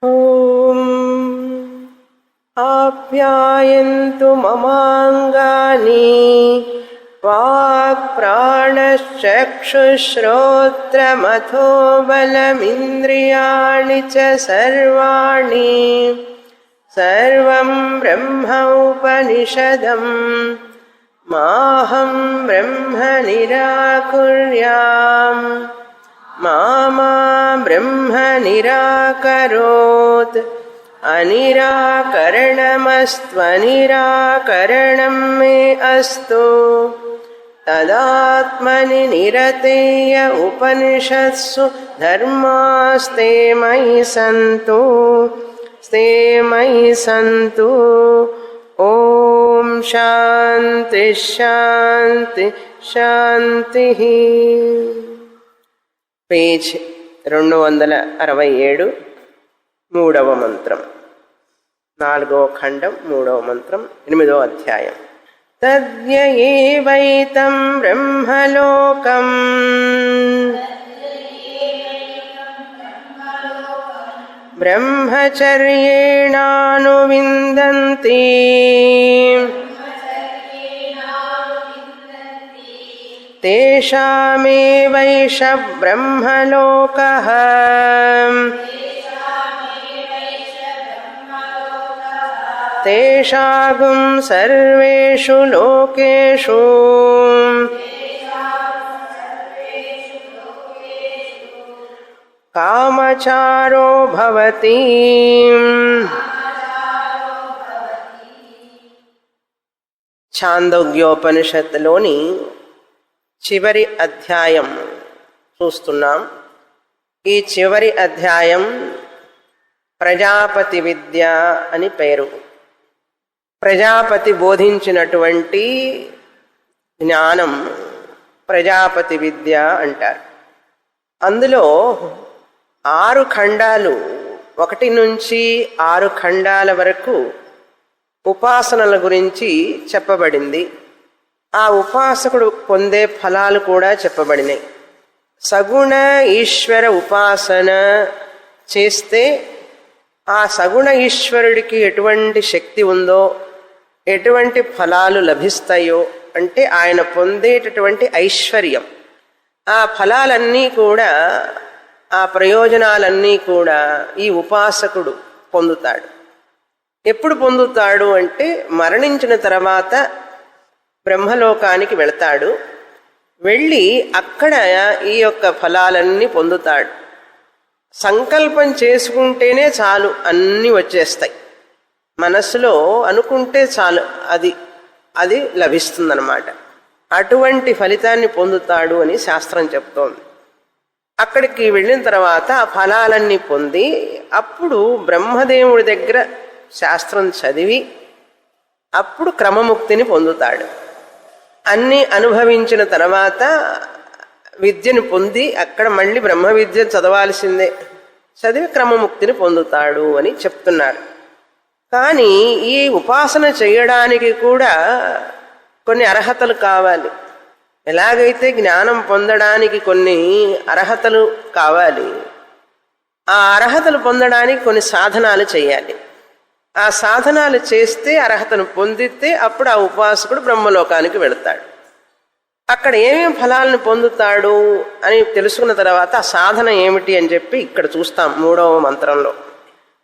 ఓం ఆప్యాయంతు మమాంగాని walk ప్రాణశ్చక్షుశ్రోత్రమథో బలమింద్రియాణి చ సర్వాణి సర్వం బ్రహ్మ ఉపనిషదం మాహం బ్రహ్మ నిరాకుర్యాం మా బ్రహ్మ నిరాకరోత్ అనిరాకరణమస్త్వనిరాకరణం మే అస్తు తదాత్మని నిరతేయ ఉపనిషత్సు ధర్మాస్తే మయి సంతు ఓం శాంతి శాంతి శాంతి. పేజ్ 267 మూడవ మంత్రం, 4వ ఖండం 3వ మంత్రం 8వ అధ్యాయం. తద్యయేవైతం బ్రహ్మలోకం బ్రహ్మచర్యేణానువిందంతి తేషామేవైష బ్రహ్మలోకః తేషాగుం సర్వేషు లోకేషు కామచారో భవతి. ఛాందోగ్యోపనిషత్తులోని చివరి అధ్యాయం చూస్తున్నాం. ఈ చివరి అధ్యాయం ప్రజాపతి విద్య అని పేరు. ప్రజాపతి బోధించినటువంటి జ్ఞానం ప్రజాపతి విద్య అంటారు. అందులో 6 ఖండాలు, 1 నుంచి 6 ఖండాల వరకు ఉపాసనల గురించి చెప్పబడింది. ఆ ఉపాసకుడు పొందే ఫలాలు కూడా చెప్పబడినాయి. సగుణ ఈశ్వర ఉపాసన చేస్తే ఆ సగుణ ఈశ్వరుడికి ఎటువంటి శక్తి ఉందో, ఎటువంటి ఫలాలు లభిస్తాయో, అంటే ఆయన పొందేటటువంటి ఐశ్వర్యం, ఆ ఫలాలన్నీ కూడా, ఆ ప్రయోజనాలన్నీ కూడా ఈ ఉపాసకుడు పొందుతాడు. ఎప్పుడు పొందుతాడు అంటే మరణించిన తర్వాత బ్రహ్మలోకానికి వెళతాడు. వెళ్ళి అక్కడ ఈ యొక్క ఫలాలన్నీ పొందుతాడు. సంకల్పం చేసుకుంటేనే చాలు, అన్నీ వచ్చేస్తాయి. మనస్సులో అనుకుంటే చాలు, అది లభిస్తుందన్నమాట. అటువంటి ఫలితాన్ని పొందుతాడు అని శాస్త్రం చెప్తోంది. అక్కడికి వెళ్ళిన తర్వాత ఆ ఫలాలన్నీ పొంది అప్పుడు బ్రహ్మదేవుడి దగ్గర శాస్త్రం చదివి అప్పుడు క్రమముక్తిని పొందుతాడు. అన్నీ అనుభవించిన తర్వాత విద్యను పొంది అక్కడ మళ్ళీ బ్రహ్మ విద్య చదవాల్సిందే, చదివి క్రమముక్తిని పొందుతాడు అని చెప్తున్నారు. కానీ ఈ ఉపాసన చేయడానికి కూడా కొన్ని అర్హతలు కావాలి. ఎలాగైతే జ్ఞానం పొందడానికి కొన్ని అర్హతలు కావాలి, ఆ అర్హతలు పొందడానికి కొన్ని సాధనాలు చేయాలి. ఆ సాధనాలు చేస్తే అర్హతను పొందితే అప్పుడు ఆ ఉపాసకుడు బ్రహ్మలోకానికి వెళతాడు. అక్కడ ఏమేమి ఫలాలను పొందుతాడు అని తెలుసుకున్న తర్వాత ఆ సాధన ఏమిటి అని చెప్పి ఇక్కడ చూస్తాం. 3వ మంత్రంలో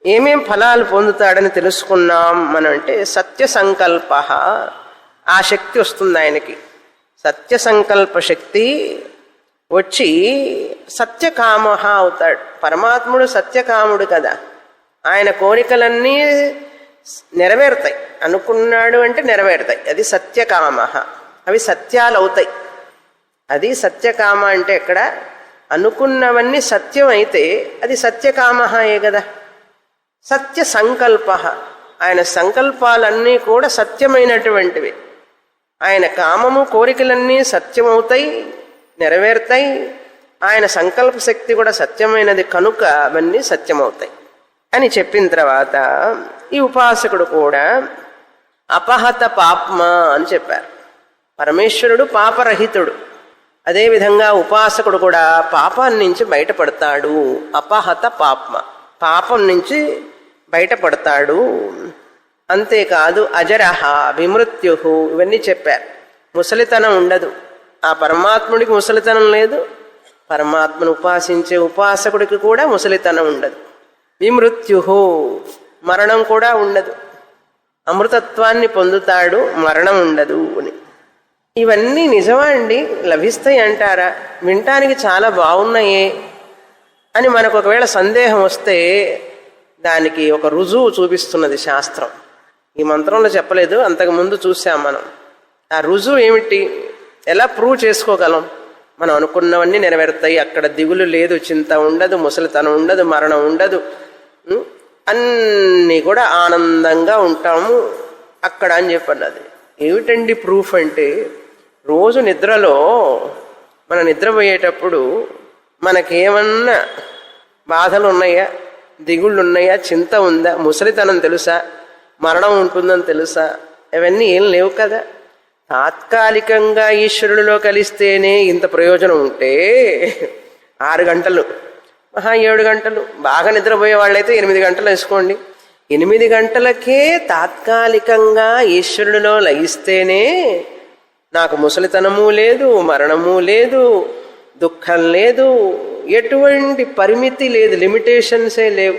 ఏమేం ఫలాలు పొందుతాడని తెలుసుకున్నాం మనం. అంటే సత్య సంకల్ప, ఆ శక్తి వస్తుంది ఆయనకి. సత్య సంకల్ప శక్తి వచ్చి సత్యకామ అవుతాడు. పరమాత్ముడు సత్యకాముడు కదా, ఆయన కోరికలన్నీ నెరవేరుతాయి. అనుకున్నాడు అంటే నెరవేరుతాయి. అది సత్యకామ, అవి సత్యాలు అవుతాయి. అది సత్యకామ అంటే ఎక్కడ అనుకున్నవన్నీ సత్యం అయితే అది సత్యకామయే కదా. సత్య సంకల్ప, ఆయన సంకల్పాలన్నీ కూడా సత్యమైనటువంటివి. ఆయన కామము కోరికలన్నీ సత్యమవుతాయి, నెరవేరుతాయి. ఆయన సంకల్ప శక్తి కూడా సత్యమైనది కనుక అవన్నీ సత్యమవుతాయి అని చెప్పిన తర్వాత ఈ ఉపాసకుడు కూడా అపహత పాప్మ అని చెప్పారు. పరమేశ్వరుడు పాపరహితుడు, అదేవిధంగా ఉపాసకుడు కూడా పాపాన్ని నుంచి బయటపడతాడు. అపహత పాప్మ, పాపం నుంచి బయటపడతాడు. అంతేకాదు అజరహ విమృత్యు, ఇవన్నీ చెప్పారు. ముసలితనం ఉండదు. ఆ పరమాత్ముడికి ముసలితనం లేదు, పరమాత్మను ఉపాసించే ఉపాసకుడికి కూడా ముసలితనం ఉండదు. విమృత్యు, మరణం కూడా ఉండదు. అమృతత్వాన్ని పొందుతాడు, మరణం ఉండదు అని. ఇవన్నీ నిజమా అండి, లభిస్తాయి అంటారా? వినటానికి చాలా బాగున్నాయే అని మనకు ఒకవేళ సందేహం వస్తే దానికి ఒక రుజువు చూపిస్తున్నది శాస్త్రం. ఈ మంత్రంలో చెప్పలేదు, అంతకుముందు చూసాం మనం. ఆ రుజువు ఏమిటి, ఎలా ప్రూవ్ చేసుకోగలం? మనం అనుకున్నవన్నీ నెరవేరుతాయి, అక్కడ దిగులు లేదు, చింత ఉండదు, ముసలితనం ఉండదు, మరణం ఉండదు, అన్నీ కూడా ఆనందంగా ఉంటాము అక్కడ అని చెప్పన్నది. ఏమిటండి ప్రూఫ్ అంటే, రోజు నిద్రలో మనం నిద్రపోయేటప్పుడు మనకేమన్నా బాధలు ఉన్నాయా, దిగుళ్ళు ఉన్నాయా, చింత ఉందా, ముసలితనం తెలుసా, మరణం ఉంటుందని తెలుసా? అవన్నీ ఏం లేవు కదా. తాత్కాలికంగా ఈశ్వరుడిలో కలిస్తేనే ఇంత ప్రయోజనం ఉంటే 6 గంటలు, మహా 7 గంటలు, బాగా నిద్రపోయే వాళ్ళైతే 8 గంటలు వేసుకోండి. 8 గంటలకే తాత్కాలికంగా ఈశ్వరుడిలో లయిస్తేనే నాకు ముసలితనము లేదు, మరణము లేదు, దుఃఖం లేదు, ఎటువంటి పరిమితి లేదు, లిమిటేషన్సే లేవు,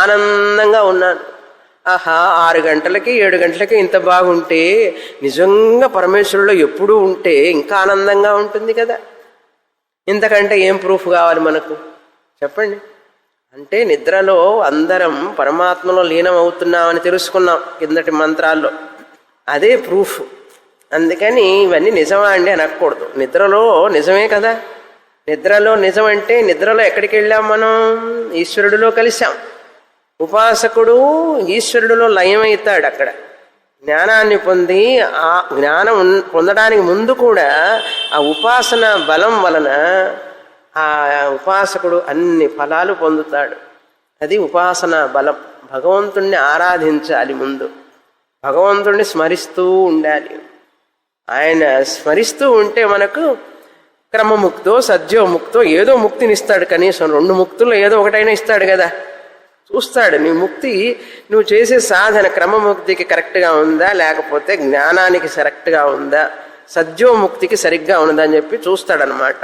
ఆనందంగా ఉన్నాను. ఆహా, 6 గంటలకి 7 గంటలకి ఇంత బాగుంటే నిజంగా పరమేశ్వరులో ఎప్పుడూ ఉంటే ఇంకా ఆనందంగా ఉంటుంది కదా. ఇంతకంటే ఏం ప్రూఫ్ కావాలి మనకు చెప్పండి? అంటే నిద్రలో అందరం పరమాత్మలో లీనమవుతున్నామని తెలుసుకున్నాం కిందటి మంత్రాల్లో, అదే ప్రూఫ్. అందుకని ఇవన్నీ నిజమా అండి అనకూడదు. నిద్రలో నిజమే కదా. నిద్రలో నిజం అంటే నిద్రలో ఎక్కడికి వెళ్ళాం మనం? ఈశ్వరుడిలో కలిశాం. ఉపాసకుడు ఈశ్వరుడిలో లయమవుతాడు. అక్కడ జ్ఞానాన్ని పొంది ఆ జ్ఞానం పొందడానికి ముందు కూడా ఆ ఉపాసన బలం వలన ఆ ఉపాసకుడు అన్ని ఫలాలు పొందుతాడు. అది ఉపాసన బలం. భగవంతుణ్ణి ఆరాధించాలి, ముందు భగవంతుణ్ణి స్మరిస్తూ ఉండాలి. ఆయన స్మరిస్తూ ఉంటే మనకు క్రమముక్తో సద్యోముక్తో ఏదో ముక్తినిస్తాడు. కనీసం 2 ముక్తుల్లో ఏదో ఒకటైనా ఇస్తాడు కదా. చూస్తాడు నీ ముక్తి, నువ్వు చేసే సాధన క్రమముక్తికి కరెక్ట్గా ఉందా, లేకపోతే జ్ఞానానికి కరెక్ట్గా ఉందా, సద్యోముక్తికి సరిగ్గా ఉన్నదా అని చెప్పి చూస్తాడనమాట.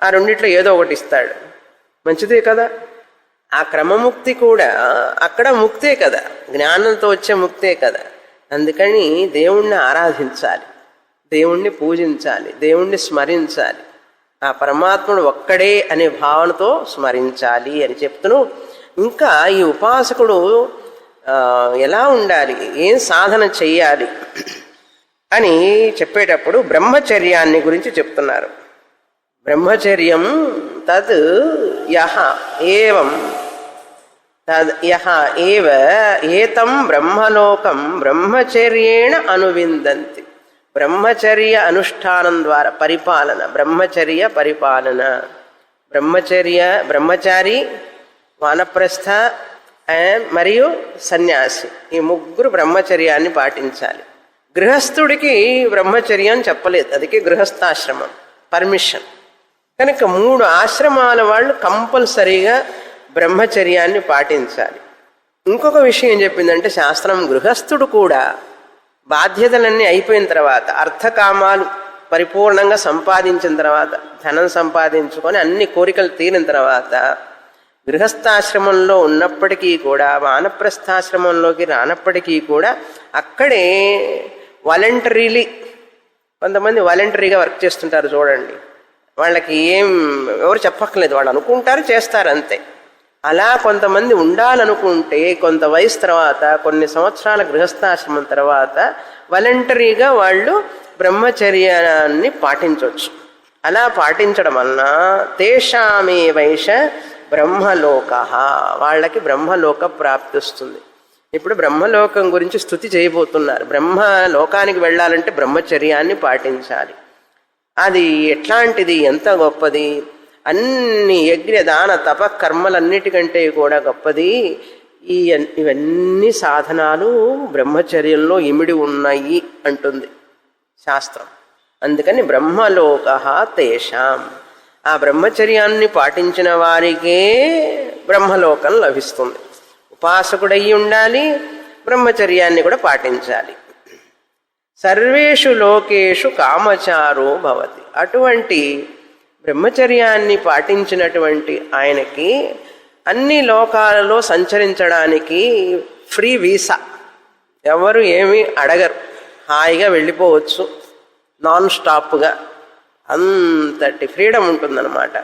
ఆ రెండిట్లో ఏదో ఒకటి ఇస్తాడు. మంచిదే కదా. ఆ క్రమముక్తి కూడా అక్కడ ముక్తే కదా, జ్ఞానంతో వచ్చే ముక్తే కదా. అందుకని దేవుణ్ణి ఆరాధించాలి, దేవుణ్ణి పూజించాలి, దేవుణ్ణి స్మరించాలి. ఆ పరమాత్ముడు ఒక్కడే అనే భావనతో స్మరించాలి అని చెప్తూ, ఇంకా ఈ ఉపాసకుడు ఎలా ఉండాలి, ఏం సాధన చెయ్యాలి అని చెప్పేటప్పుడు బ్రహ్మచర్యాన్ని గురించి చెప్తున్నారు. బ్రహ్మచర్యం తద్ యహ ఏవం తద్ యహ ఏవ ఏతం బ్రహ్మలోకం బ్రహ్మచర్యేణ అనువిందంతి. బ్రహ్మచర్య అనుష్ఠానం ద్వారా పరిపాలన, బ్రహ్మచర్య పరిపాలన. బ్రహ్మచారి, వానప్రస్థ మరియు సన్యాసి, ఈ 3 బ్రహ్మచర్యాన్ని పాటించాలి. గృహస్థుడికి బ్రహ్మచర్యం చెప్పలేదు, అందుకే గృహస్థాశ్రమం పర్మిషన్. కనుక 3 ఆశ్రమాల వాళ్ళు కంపల్సరీగా బ్రహ్మచర్యాన్ని పాటించాలి. ఇంకొక విషయం ఏం చెప్పిందంటే శాస్త్రం, గృహస్థుడు కూడా బాధ్యతలన్నీ అయిపోయిన తర్వాత, అర్థకామాలు పరిపూర్ణంగా సంపాదించిన తర్వాత, ధనం సంపాదించుకొని అన్ని కోరికలు తీరిన తర్వాత, గృహస్థాశ్రమంలో ఉన్నప్పటికీ కూడా, వానప్రస్థాశ్రమంలోకి రానప్పటికీ కూడా అక్కడే వాలంటరీలీ, కొంతమంది వాలంటరీగా వర్క్ చేస్తుంటారు చూడండి. వాళ్ళకి ఎవరు చెప్పక్కర్లేదు, వాళ్ళు అనుకుంటారు, చేస్తారు అంతే. అలా కొంతమంది ఉండాలనుకుంటే కొంత వయసు తర్వాత, కొన్ని సంవత్సరాల గృహస్థాశ్రమం తర్వాత వాలంటరీగా వాళ్ళు బ్రహ్మచర్యాన్ని పాటించవచ్చు. అలా పాటించడం వలన తేషామే వైష బ్రహ్మలోక, వాళ్ళకి బ్రహ్మలోక ప్రాప్తిస్తుంది. ఇప్పుడు బ్రహ్మలోకం గురించి స్తుతి చేయబోతున్నారు. బ్రహ్మలోకానికి వెళ్ళాలంటే బ్రహ్మచర్యాన్ని పాటించాలి. అది ఎట్లాంటిది, ఎంత గొప్పది, అన్ని యజ్ఞ దాన తప కర్మలన్నిటికంటే కూడా గొప్పది. ఇవన్నీ సాధనాలు బ్రహ్మచర్యంలో ఇమిడి ఉన్నాయి అంటుంది శాస్త్రం. అందుకని బ్రహ్మలోక తేషాం, ఆ బ్రహ్మచర్యాన్ని పాటించిన వారికే బ్రహ్మలోకం లభిస్తుంది. ఉపాసకుడయి ఉండాలి, బ్రహ్మచర్యాన్ని కూడా పాటించాలి. సర్వేషు లోకేషు కామచారో భవతి. అటువంటి బ్రహ్మచర్యాన్ని పాటించినటువంటి ఆయనకి అన్ని లోకాలలో సంచరించడానికి ఫ్రీ వీసా, ఎవరు ఏమీ అడగరు, హాయిగా వెళ్ళిపోవచ్చు నాన్ స్టాప్గా, అంతటి ఫ్రీడమ్ ఉంటుందన్నమాట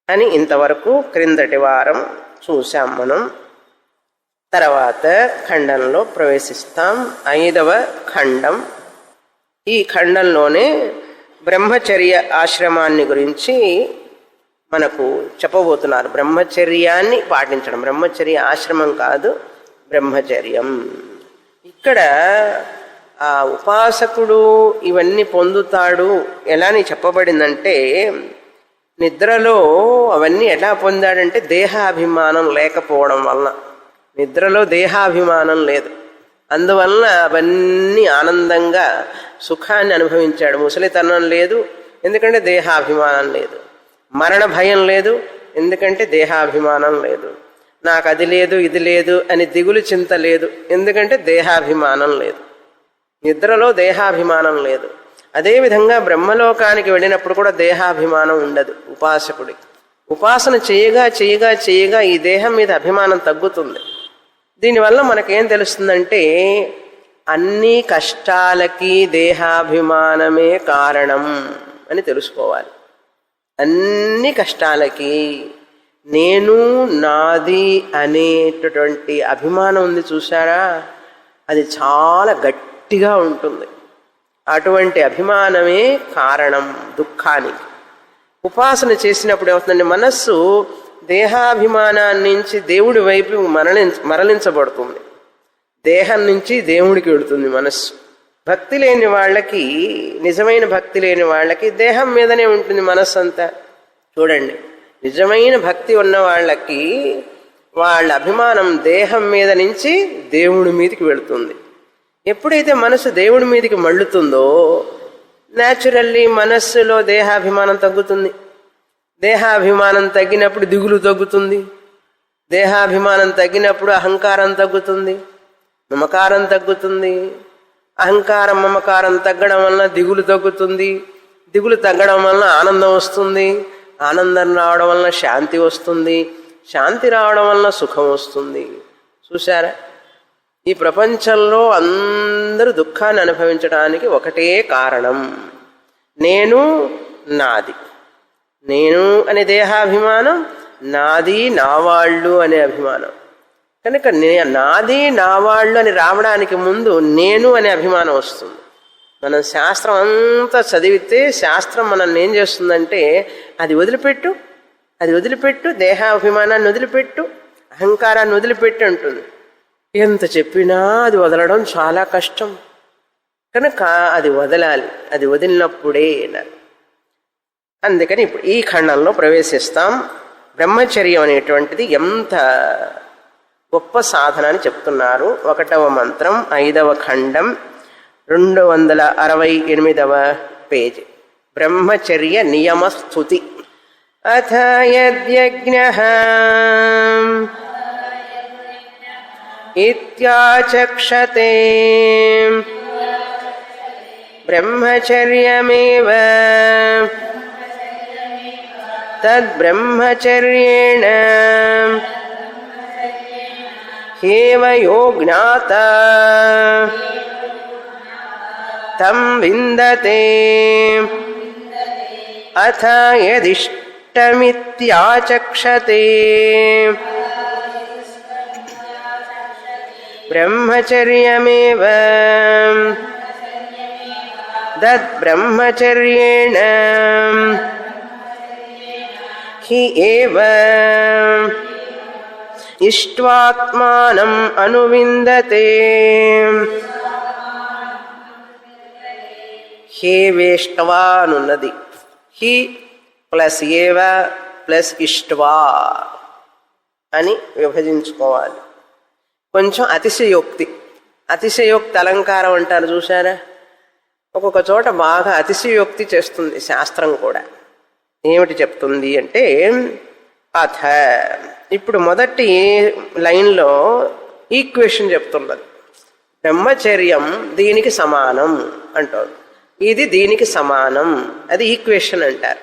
అని ఇంతవరకు క్రిందటి వారం చూసాం మనం. తర్వాత ఖండంలో ప్రవేశిస్తాం. 5వ ఖండం. ఈ ఖండంలోనే బ్రహ్మచర్య ఆశ్రమాన్ని గురించి మనకు చెప్పబోతున్నారు. బ్రహ్మచర్యాన్ని పాటించడం, బ్రహ్మచర్య ఆశ్రమం కాదు, బ్రహ్మచర్యం. ఇక్కడ ఆ ఉపాసకుడు ఇవన్నీ పొందుతాడు ఎలా అని చెప్పబడిందంటే, నిద్రలో అవన్నీ ఎలా పొందాడంటే దేహాభిమానం లేకపోవడం వలన. నిద్రలో దేహాభిమానం లేదు, అందువలన అవన్నీ ఆనందంగా సుఖాన్ని అనుభవించాడు. ముసలితనం లేదు, ఎందుకంటే దేహాభిమానం లేదు. మరణ భయం లేదు, ఎందుకంటే దేహాభిమానం లేదు. నాకు అది లేదు ఇది లేదు అని దిగులు చింత లేదు, ఎందుకంటే దేహాభిమానం లేదు. నిద్రలో దేహాభిమానం లేదు. అదేవిధంగా బ్రహ్మలోకానికి వెళ్ళినప్పుడు కూడా దేహాభిమానం ఉండదు ఉపాసకుడికి. ఉపాసన చేయగా చేయగా చేయగా ఈ దేహం మీద అభిమానం తగ్గుతుంది. దీనివల్ల మనకేం తెలుస్తుందంటే అన్ని కష్టాలకి దేహాభిమానమే కారణం అని తెలుసుకోవాలి. అన్ని కష్టాలకి నేను నాది అనేటటువంటి అభిమానం ఉంది చూసారా, అది చాలా గట్టిగా ఉంటుంది. అటువంటి అభిమానమే కారణం దుఃఖానికి. ఉపాసన చేసినప్పుడు ఏమవుతుందంటే మనస్సు దేహాభిమానాన్ని నుంచి దేవుడి వైపు మరలించబడుతుంది. దేహం నుంచి దేవుడికి వెళుతుంది మనస్సు. భక్తి లేని వాళ్ళకి, నిజమైన భక్తి లేని వాళ్ళకి దేహం మీదనే ఉంటుంది మనస్సు అంతా. చూడండి, నిజమైన భక్తి ఉన్న వాళ్ళకి వాళ్ళ అభిమానం దేహం మీద నుంచి దేవుడి మీదకి వెళుతుంది. ఎప్పుడైతే మనసు దేవుడి మీదకి మళ్ళుతుందో న్యాచురల్లీ మనస్సులో దేహాభిమానం తగ్గుతుంది. దేహాభిమానం తగ్గినప్పుడు దిగులు తగ్గుతుంది. దేహాభిమానం తగ్గినప్పుడు అహంకారం తగ్గుతుంది, మమకారం తగ్గుతుంది. అహంకారం మమకారం తగ్గడం వలన దిగులు తగ్గుతుంది. దిగులు తగ్గడం వలన ఆనందం వస్తుంది. ఆనందం రావడం వలన శాంతి వస్తుంది. శాంతి రావడం వలన సుఖం వస్తుంది. చూశారా, ఈ ప్రపంచంలో అందరూ దుఃఖాన్ని అనుభవించడానికి ఒకటే కారణం, నేను నాది. నేను అనే దేహాభిమానం, నాది నావాళ్ళు అనే అభిమానం. కనుక నాది నావాళ్ళు అని రావడానికి ముందు నేను అనే అభిమానం వస్తుంది. మనం శాస్త్రం అంతా చదివితే శాస్త్రం మనల్ని ఏం చేస్తుందంటే అది వదిలిపెట్టు, అది వదిలిపెట్టు, దేహాభిమానాన్ని వదిలిపెట్టు, అహంకారాన్ని వదిలిపెట్టు అంటుంది. ఎంత చెప్పినా అది వదలడం చాలా కష్టం. కనుక అది వదలాలి. అది వదిలినప్పుడే. అందుకని ఇప్పుడు ఈ ఖండంలో ప్రవేశిస్తాం. బ్రహ్మచర్యం అనేటువంటిది ఎంత గొప్ప సాధన అని చెప్తున్నారు. 1వ మంత్రం 5వ ఖండం 268వ పేజీ. బ్రహ్మచర్య నియమ స్తుతి. అథ యజ్ఞః ఇత్యాచక్షతే బ్రహ్మచర్యమేవ తద్బ్రహ్మచర్యేణ హ్యేవ యో జ్ఞాతా తం విందతే. అథ యదిష్టమిత్యాచక్షతే బ్రహ్మచర్యమేవ తద్బ్రహ్మచర్యేణ హి ఏవ ఇష్ట్వాత్మానం అనువిందతే. హే వేష్ట్వా అనున్నది. హి ప్లస్ ఏవ ప్లస్ ఇష్ట్వా అని విభజించుకోవాలి. కొంచెం అతిశయోక్తి, అతిశయోక్తి అలంకారం అంటారు చూసారా. ఒక్కొక్క చోట బాగా అతిశయోక్తి చేస్తుంది శాస్త్రం కూడా. ఏమిటి చెప్తుంది అంటే అథ ఇప్పుడు మొదటి లైన్లో ఈక్వేషన్ చెప్తున్నది. బ్రహ్మచర్యం దీనికి సమానం అంటారు, ఇది దీనికి సమానం, అది ఈక్వేషన్ అంటారు.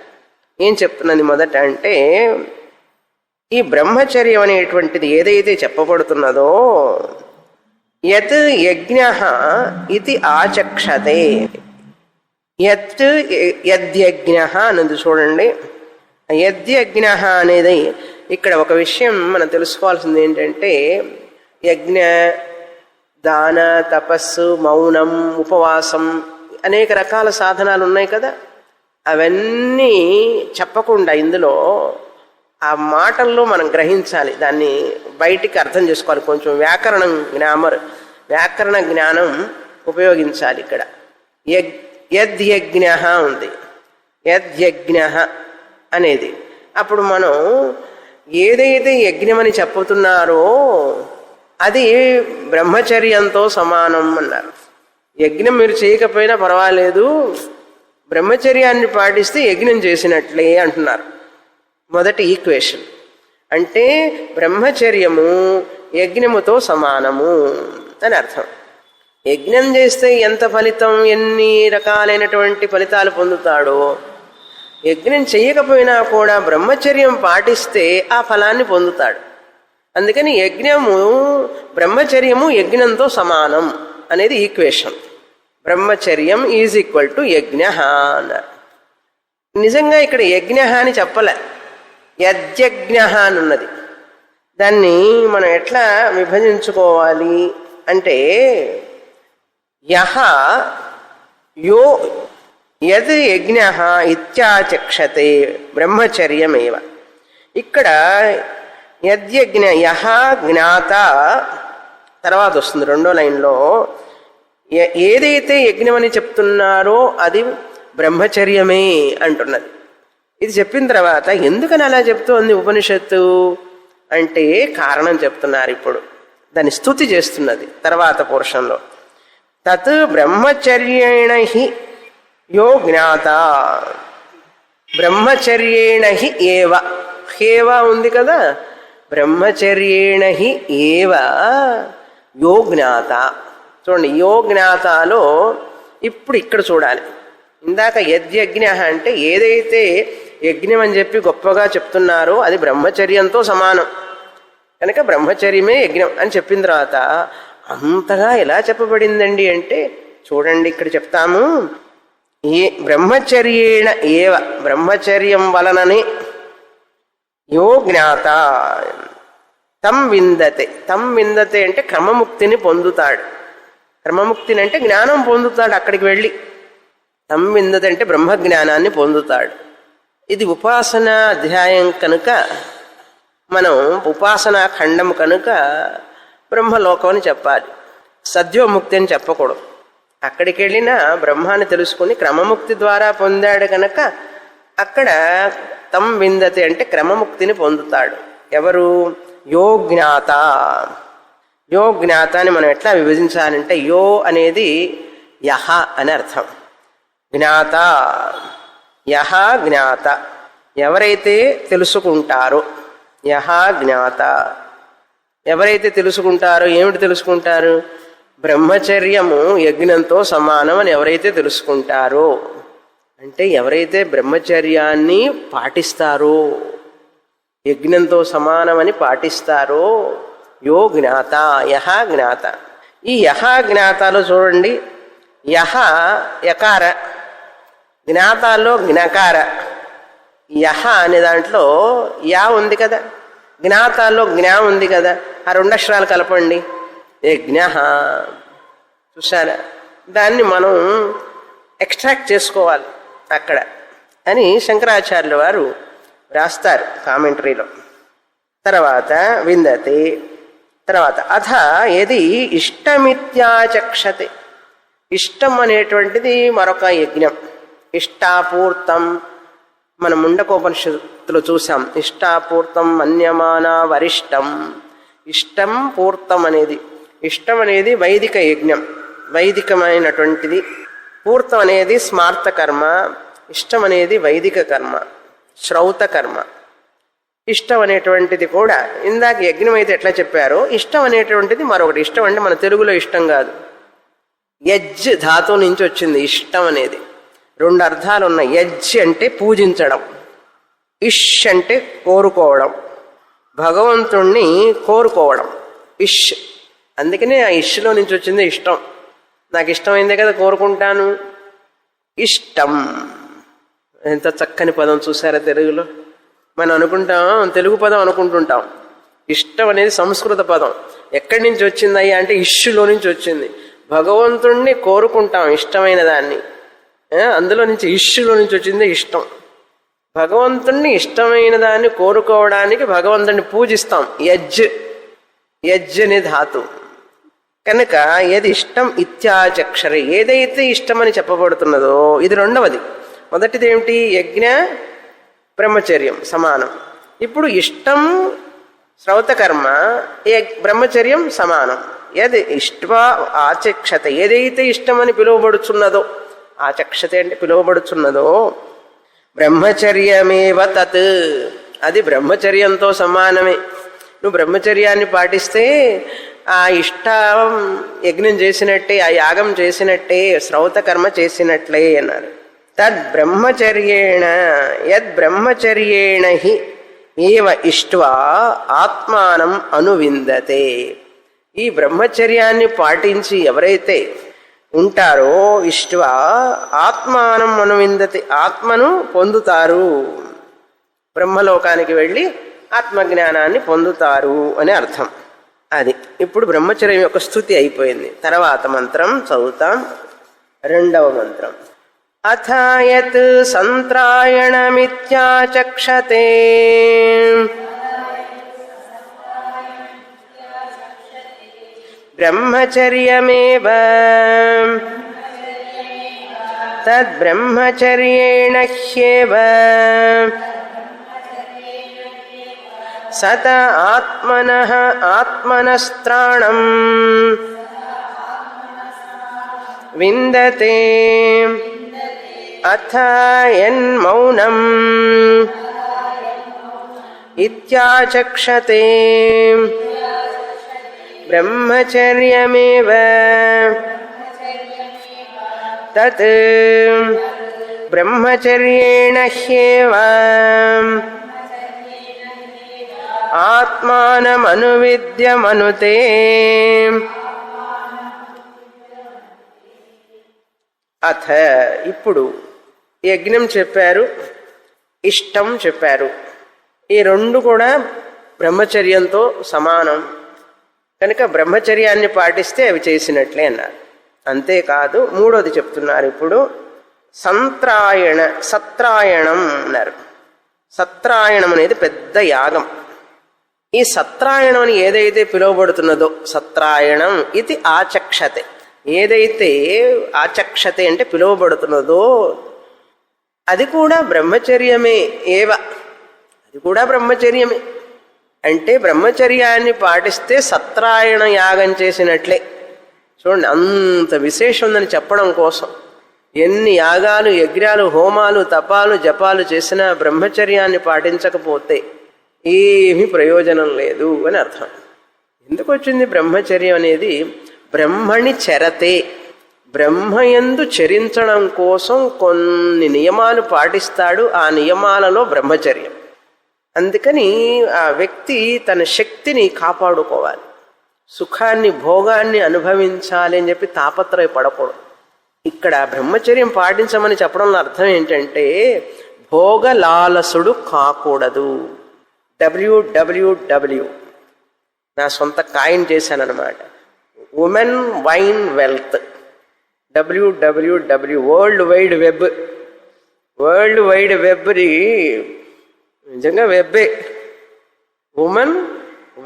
ఏం చెప్తున్నది మొదట అంటే, ఈ బ్రహ్మచర్యం అనేటువంటిది ఏదైతే చెప్పబడుతున్నదో యత్ యజ్ఞ ఇది ఆచక్షతే. యత్ యజ్ఞ అన్నది చూడండి. యజ్ఞ అనేది ఇక్కడ ఒక విషయం మనం తెలుసుకోవాల్సింది ఏంటంటే, యజ్ఞ, దాన, తపస్సు, మౌనం, ఉపవాసం అనేక రకాల సాధనాలు ఉన్నాయి కదా, అవన్నీ చెప్పకుండా ఇందులో ఆ మాటల్లో మనం గ్రహించాలి, దాన్ని బయటికి అర్థం చేసుకోవాలి. కొంచెం వ్యాకరణ జ్ఞానం ఉపయోగించాలి. ఇక్కడ యజ్ఞ ఉంది, యజ్ఞ అనేది. అప్పుడు మనం ఏదైతే యజ్ఞమని చెప్పుతున్నారో అది బ్రహ్మచర్యంతో సమానం అన్నారు. యజ్ఞం మీరు చేయకపోయినా పర్వాలేదు, బ్రహ్మచర్యాన్ని పాటిస్తే యజ్ఞం చేసినట్లే అంటున్నారు. మొదటి ఈక్వేషన్ అంటే బ్రహ్మచర్యము యజ్ఞముతో సమానము అని అర్థం. యజ్ఞం చేస్తే ఎంత ఫలితం, ఎన్ని రకాలైనటువంటి ఫలితాలు పొందుతాడో, యజ్ఞం చేయకపోయినా కూడా బ్రహ్మచర్యం పాటిస్తే ఆ ఫలాన్ని పొందుతాడు. అందుకని బ్రహ్మచర్యము యజ్ఞంతో సమానం అనేది ఈక్వేషన్. బ్రహ్మచర్యం ఈజ్ ఈక్వల్ టు యజ్ఞ అన్నారు. నిజంగా ఇక్కడ యజ్ఞ అని చెప్పలే, యజ్ఞ అని ఉన్నది. దాన్ని మనం ఎట్లా విభజించుకోవాలి అంటే, యహ యో యద్ యజ్ఞ ఇత్యాచక్షతే బ్రహ్మచర్యమేవ. ఇక్కడ యజ్ఞ యహ జ్ఞాత తర్వాత వస్తుంది రెండో లైన్లో. ఏదైతే యజ్ఞమని చెప్తున్నారో అది బ్రహ్మచర్యమే అంటున్నది. ఇది చెప్పిన తర్వాత ఎందుకని అలా చెప్తోంది ఉపనిషత్తు అంటే కారణం చెప్తున్నారు. ఇప్పుడు దాన్ని స్తుతి చేస్తున్నది తర్వాత పోర్షన్లో. తత్ బ్రహ్మచర్యేణ హి యో జ్ఞాత, బ్రహ్మచర్యేణ హి ఏవ, హేవ ఉంది కదా, బ్రహ్మచర్యేణ హి ఏవ యో జ్ఞాత. చూడండి, యో జ్ఞాతలో ఇప్పుడు ఇక్కడ చూడాలి. ఇందాక యజ్ఞ అంటే ఏదైతే యజ్ఞం అని చెప్పి గొప్పగా చెప్తున్నారో అది బ్రహ్మచర్యంతో సమానం కనుక బ్రహ్మచర్యమే యజ్ఞం అని చెప్పిన తర్వాత అంతగా ఎలా చెప్పబడిందండి అంటే, చూడండి ఇక్కడ చెప్తాము. బ్రహ్మచర్యేణ ఏవ, బ్రహ్మచర్యం వలననే యో జ్ఞాత తం విందతే. తం విందతే అంటే క్రమముక్తిని పొందుతాడు. క్రమముక్తిని అంటే జ్ఞానం పొందుతాడు అక్కడికి వెళ్ళి. తం విందతే అంటే బ్రహ్మజ్ఞానాన్ని పొందుతాడు. ఇది ఉపాసనా అధ్యాయం కనుక, మనం ఉపాసనా ఖండం కనుక బ్రహ్మలోకం అని చెప్పాలి, సద్యోముక్తి అని చెప్పకూడదు. అక్కడికి వెళ్ళినా బ్రహ్మాన్ని తెలుసుకుని క్రమముక్తి ద్వారా పొందాడు కనుక అక్కడ తం విందతే అంటే క్రమముక్తిని పొందుతాడు. ఎవరు? యో జ్ఞాత. యో జ్ఞాత అని మనం ఎట్లా విభజించాలంటే, యో అనేది యహ అని అర్థం, జ్ఞాత యహ జ్ఞాత, ఎవరైతే తెలుసుకుంటారో. యహ జ్ఞాత, ఎవరైతే తెలుసుకుంటారో. ఏమిటి తెలుసుకుంటారు? బ్రహ్మచర్యము యజ్ఞంతో సమానం అని ఎవరైతే తెలుసుకుంటారో అంటే ఎవరైతే బ్రహ్మచర్యాన్ని పాటిస్తారో, యజ్ఞంతో సమానమని పాటిస్తారో యో జ్ఞాత, యహ జ్ఞాత. ఈ యహ జ్ఞాతలో చూడండి, యహ యకార, జ్ఞాతాల్లో జ్ఞకార. యహ అనే దాంట్లో యా ఉంది కదా, జ్ఞాతాల్లో జ్ఞా ఉంది కదా, ఆ రెండు అక్షరాలు కలపండి, యజ్ఞ. చూసారా? దాన్ని మనం ఎక్స్ట్రాక్ట్ చేసుకోవాలి అక్కడ అని శంకరాచార్యుల వారు రాస్తారు కామెంటరీలో. తర్వాత విందతే, తర్వాత అథ ఏది ఇష్టమిత్యాచక్షతే. ఇష్టం అనేటువంటిది మరొక యజ్ఞం. ఇష్టాపూర్తం మనం ముండకోపనిషత్తులో చూసాం. ఇష్టాపూర్తం మన్యమాన వరిష్టం. ఇష్టం పూర్తం అనేది, ఇష్టం అనేది వైదిక యజ్ఞం, వైదికమైనటువంటిది. పూర్తం అనేది స్మార్త కర్మ, ఇష్టం అనేది వైదిక కర్మ, శ్రౌత కర్మ. ఇష్టం అనేటువంటిది కూడా ఇందాక యజ్ఞం అయితే ఎట్లా చెప్పారో ఇష్టం అనేటువంటిది మరొకటి. ఇష్టం అంటే మన తెలుగులో ఇష్టం కాదు, యజ్ ధాతువు నుంచి వచ్చింది ఇష్టం అనేది. రెండు అర్థాలు ఉన్నాయి. యజ్ అంటే పూజించడం, ఇష్ అంటే కోరుకోవడం, భగవంతుణ్ణి కోరుకోవడం ఇష్. అందుకనే ఆ ఇష్లో నుంచి వచ్చింది ఇష్టం. నాకు ఇష్టమైందే కదా కోరుకుంటాను. ఇష్టం ఎంత చక్కని పదం చూసారా తెలుగులో. మనం అనుకుంటాం, తెలుగు పదం అనుకుంటుంటాం, ఇష్టం అనేది సంస్కృత పదం. ఎక్కడి నుంచి వచ్చిందయ్యా అంటే ఇష్లో నుంచి వచ్చింది. భగవంతుణ్ణి కోరుకుంటాం ఇష్టమైన దాన్ని, అందులో నుంచి ఇష్లో నుంచి వచ్చింది ఇష్టం. భగవంతుణ్ణి ఇష్టమైన దాన్ని కోరుకోవడానికి భగవంతుణ్ణి పూజిస్తాం. యజ్, యజ్ అనే ధాతు. కనుక ఏది ఇష్టం ఇత్యాచక్షరే, ఏదైతే ఇష్టమని చెప్పబడుతున్నదో ఇది రెండవది. మొదటిది ఏమిటి? యజ్ఞ బ్రహ్మచర్యం సమానం. ఇప్పుడు ఇష్టం శ్రౌతకర్మ, బ్రహ్మచర్యం సమానం. ఏది ఇష్ట్వా ఆచక్షత, ఏదైతే ఇష్టమని పిలువబడుచున్నదో, ఆచక్షతే అంటే పిలువబడుచున్నదో, బ్రహ్మచర్యమేవ తత్, అది బ్రహ్మచర్యంతో సమానమే. నువ్వు బ్రహ్మచర్యాన్ని పాటిస్తే ఆ ఇష్టం యజ్ఞం చేసినట్టే, ఆ యాగం చేసినట్టే, శ్రౌతకర్మ చేసినట్లే అన్నారు. తద్ బ్రహ్మచర్యేణ యద్ బ్రహ్మచర్యేణ హి ఏవ ఇష్ట్వా ఆత్మానం అనువిందతే. ఈ బ్రహ్మచర్యాన్ని పాటించి ఎవరైతే ఉంటారో ఇష్ట్వా ఆత్మానం అనువిందతే, ఆత్మను పొందుతారు, బ్రహ్మలోకానికి వెళ్ళి ఆత్మజ్ఞానాన్ని పొందుతారు అని అర్థం. అది ఇప్పుడు బ్రహ్మచర్యం యొక్క స్తుతి అయిపోయింది. తర్వాత మంత్రం చదువుతాం. రెండవ మంత్రం. అథ యత్ సంత్రాయణమిత్యాచక్షతే బ్రహ్మచర్యమేవ తద్బ్రహ్మచర్యేణ హ్యేవ సత ఆత్మనః ఆత్మనస్త్రాణం విందతే. అథ యన్మౌనం ఇత్యాచక్షతే బ్రహ్మచర్యమేవ తత్ బ్రహ్మచర్యేణ హ్యేవ ఆత్మానమనువిద్యమనుతే. అథ ఇప్పుడు యజ్ఞం చెప్పారు, ఇష్టం చెప్పారు. ఈ రెండు కూడా బ్రహ్మచర్యంతో సమానం కనుక బ్రహ్మచర్యాన్ని పాటిస్తే అవి చేసినట్లే అన్నారు. అంతేకాదు మూడోది చెప్తున్నారు ఇప్పుడు. సంత్రాయణ, సత్రాయణం అన్నారు. సత్రాయణం అనేది పెద్ద యాగం. ఈ సత్రాయణం అని ఏదైతే పిలువబడుతున్నదో, సత్రాయణం ఇది ఆచక్షతే, ఏదైతే ఆచక్షతే అంటే పిలువబడుతున్నదో అది కూడా బ్రహ్మచర్యమే ఏవ, అది కూడా బ్రహ్మచర్యమే. అంటే బ్రహ్మచర్యాన్ని పాటిస్తే సత్రాయణ యాగం చేసినట్లే. చూడండి, అంత విశేషం ఉందని చెప్పడం కోసం ఎన్ని యాగాలు, యజ్ఞాలు, హోమాలు, తపాలు, జపాలు చేసినా బ్రహ్మచర్యాన్ని పాటించకపోతే ఏమీ ప్రయోజనం లేదు అని అర్థం. ఎందుకు వచ్చింది బ్రహ్మచర్యం అనేది? బ్రహ్మణి చరతే, బ్రహ్మయందు చరించడం కోసం కొన్ని నియమాలు పాటిస్తాడు. ఆ నియమాలలో బ్రహ్మచర్యం. అందుకని ఆ వ్యక్తి తన శక్తిని కాపాడుకోవాలి, సుఖాన్ని, భోగాన్ని అనుభవించాలి అని చెప్పి తాపత్రయపడకూడదు. ఇక్కడ బ్రహ్మచర్యం పాటించమని చెప్పడంలో అర్థం ఏంటంటే భోగలాలసుడు కాకూడదు. WWW నా సొంత కాయిన్ చేశానన్నమాట. Women wine wealth, WWW world wide web. World wide వెబ్ని నిజంగా వెబ్బే. ఉమెన్,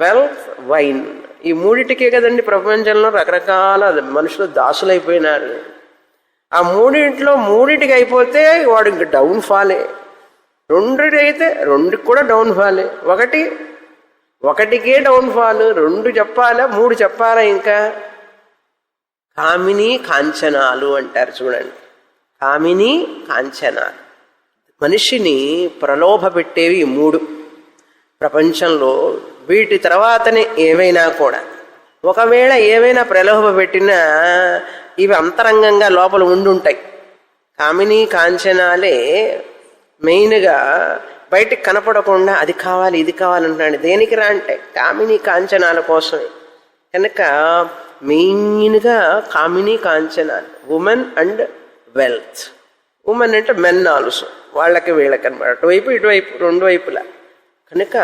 వెల్త్, వైన్, ఈ మూడిటికే కదండి ప్రపంచంలో రకరకాల మనుషులు దాసులైపోయినారు. ఆ మూడింటిలో మూడింటికి అయిపోతే వాడు ఇంక డౌన్ ఫాలే. రెండుకి అయితే రెండుకి కూడా డౌన్ ఫాలే. ఒకటికే డౌన్ ఫాల్. రెండు చెప్పాలా, మూడు చెప్పాలా? ఇంకా కామిని కాంచనాలు అంటారు చూడండి. కామిని కాంచనాలు మనిషిని ప్రలోభ పెట్టేవి ఈ మూడు. ప్రపంచంలో వీటి తర్వాతనే ఏవైనా కూడా. ఒకవేళ ఏవైనా ప్రలోభ పెట్టినా ఇవి అంతరంగంగా లోపల ఉండుంటాయి. కామినీ కాంచనాలే మెయిన్గా బయటికి కనపడకుండా అది కావాలి ఇది కావాలంటున్నాడు. దేనికి రా అంటే కామినీ కాంచనాల కోసమే. కనుక మెయిన్గా కామినీ కాంచనాలు, ఉమెన్ అండ్ వెల్త్. ఉమెన్ అంటే మెన్ ఆల్సో, వాళ్ళకి వీళ్ళకి అనమాట, అటువైపు ఇటువైపు రెండు వైపులా. కనుక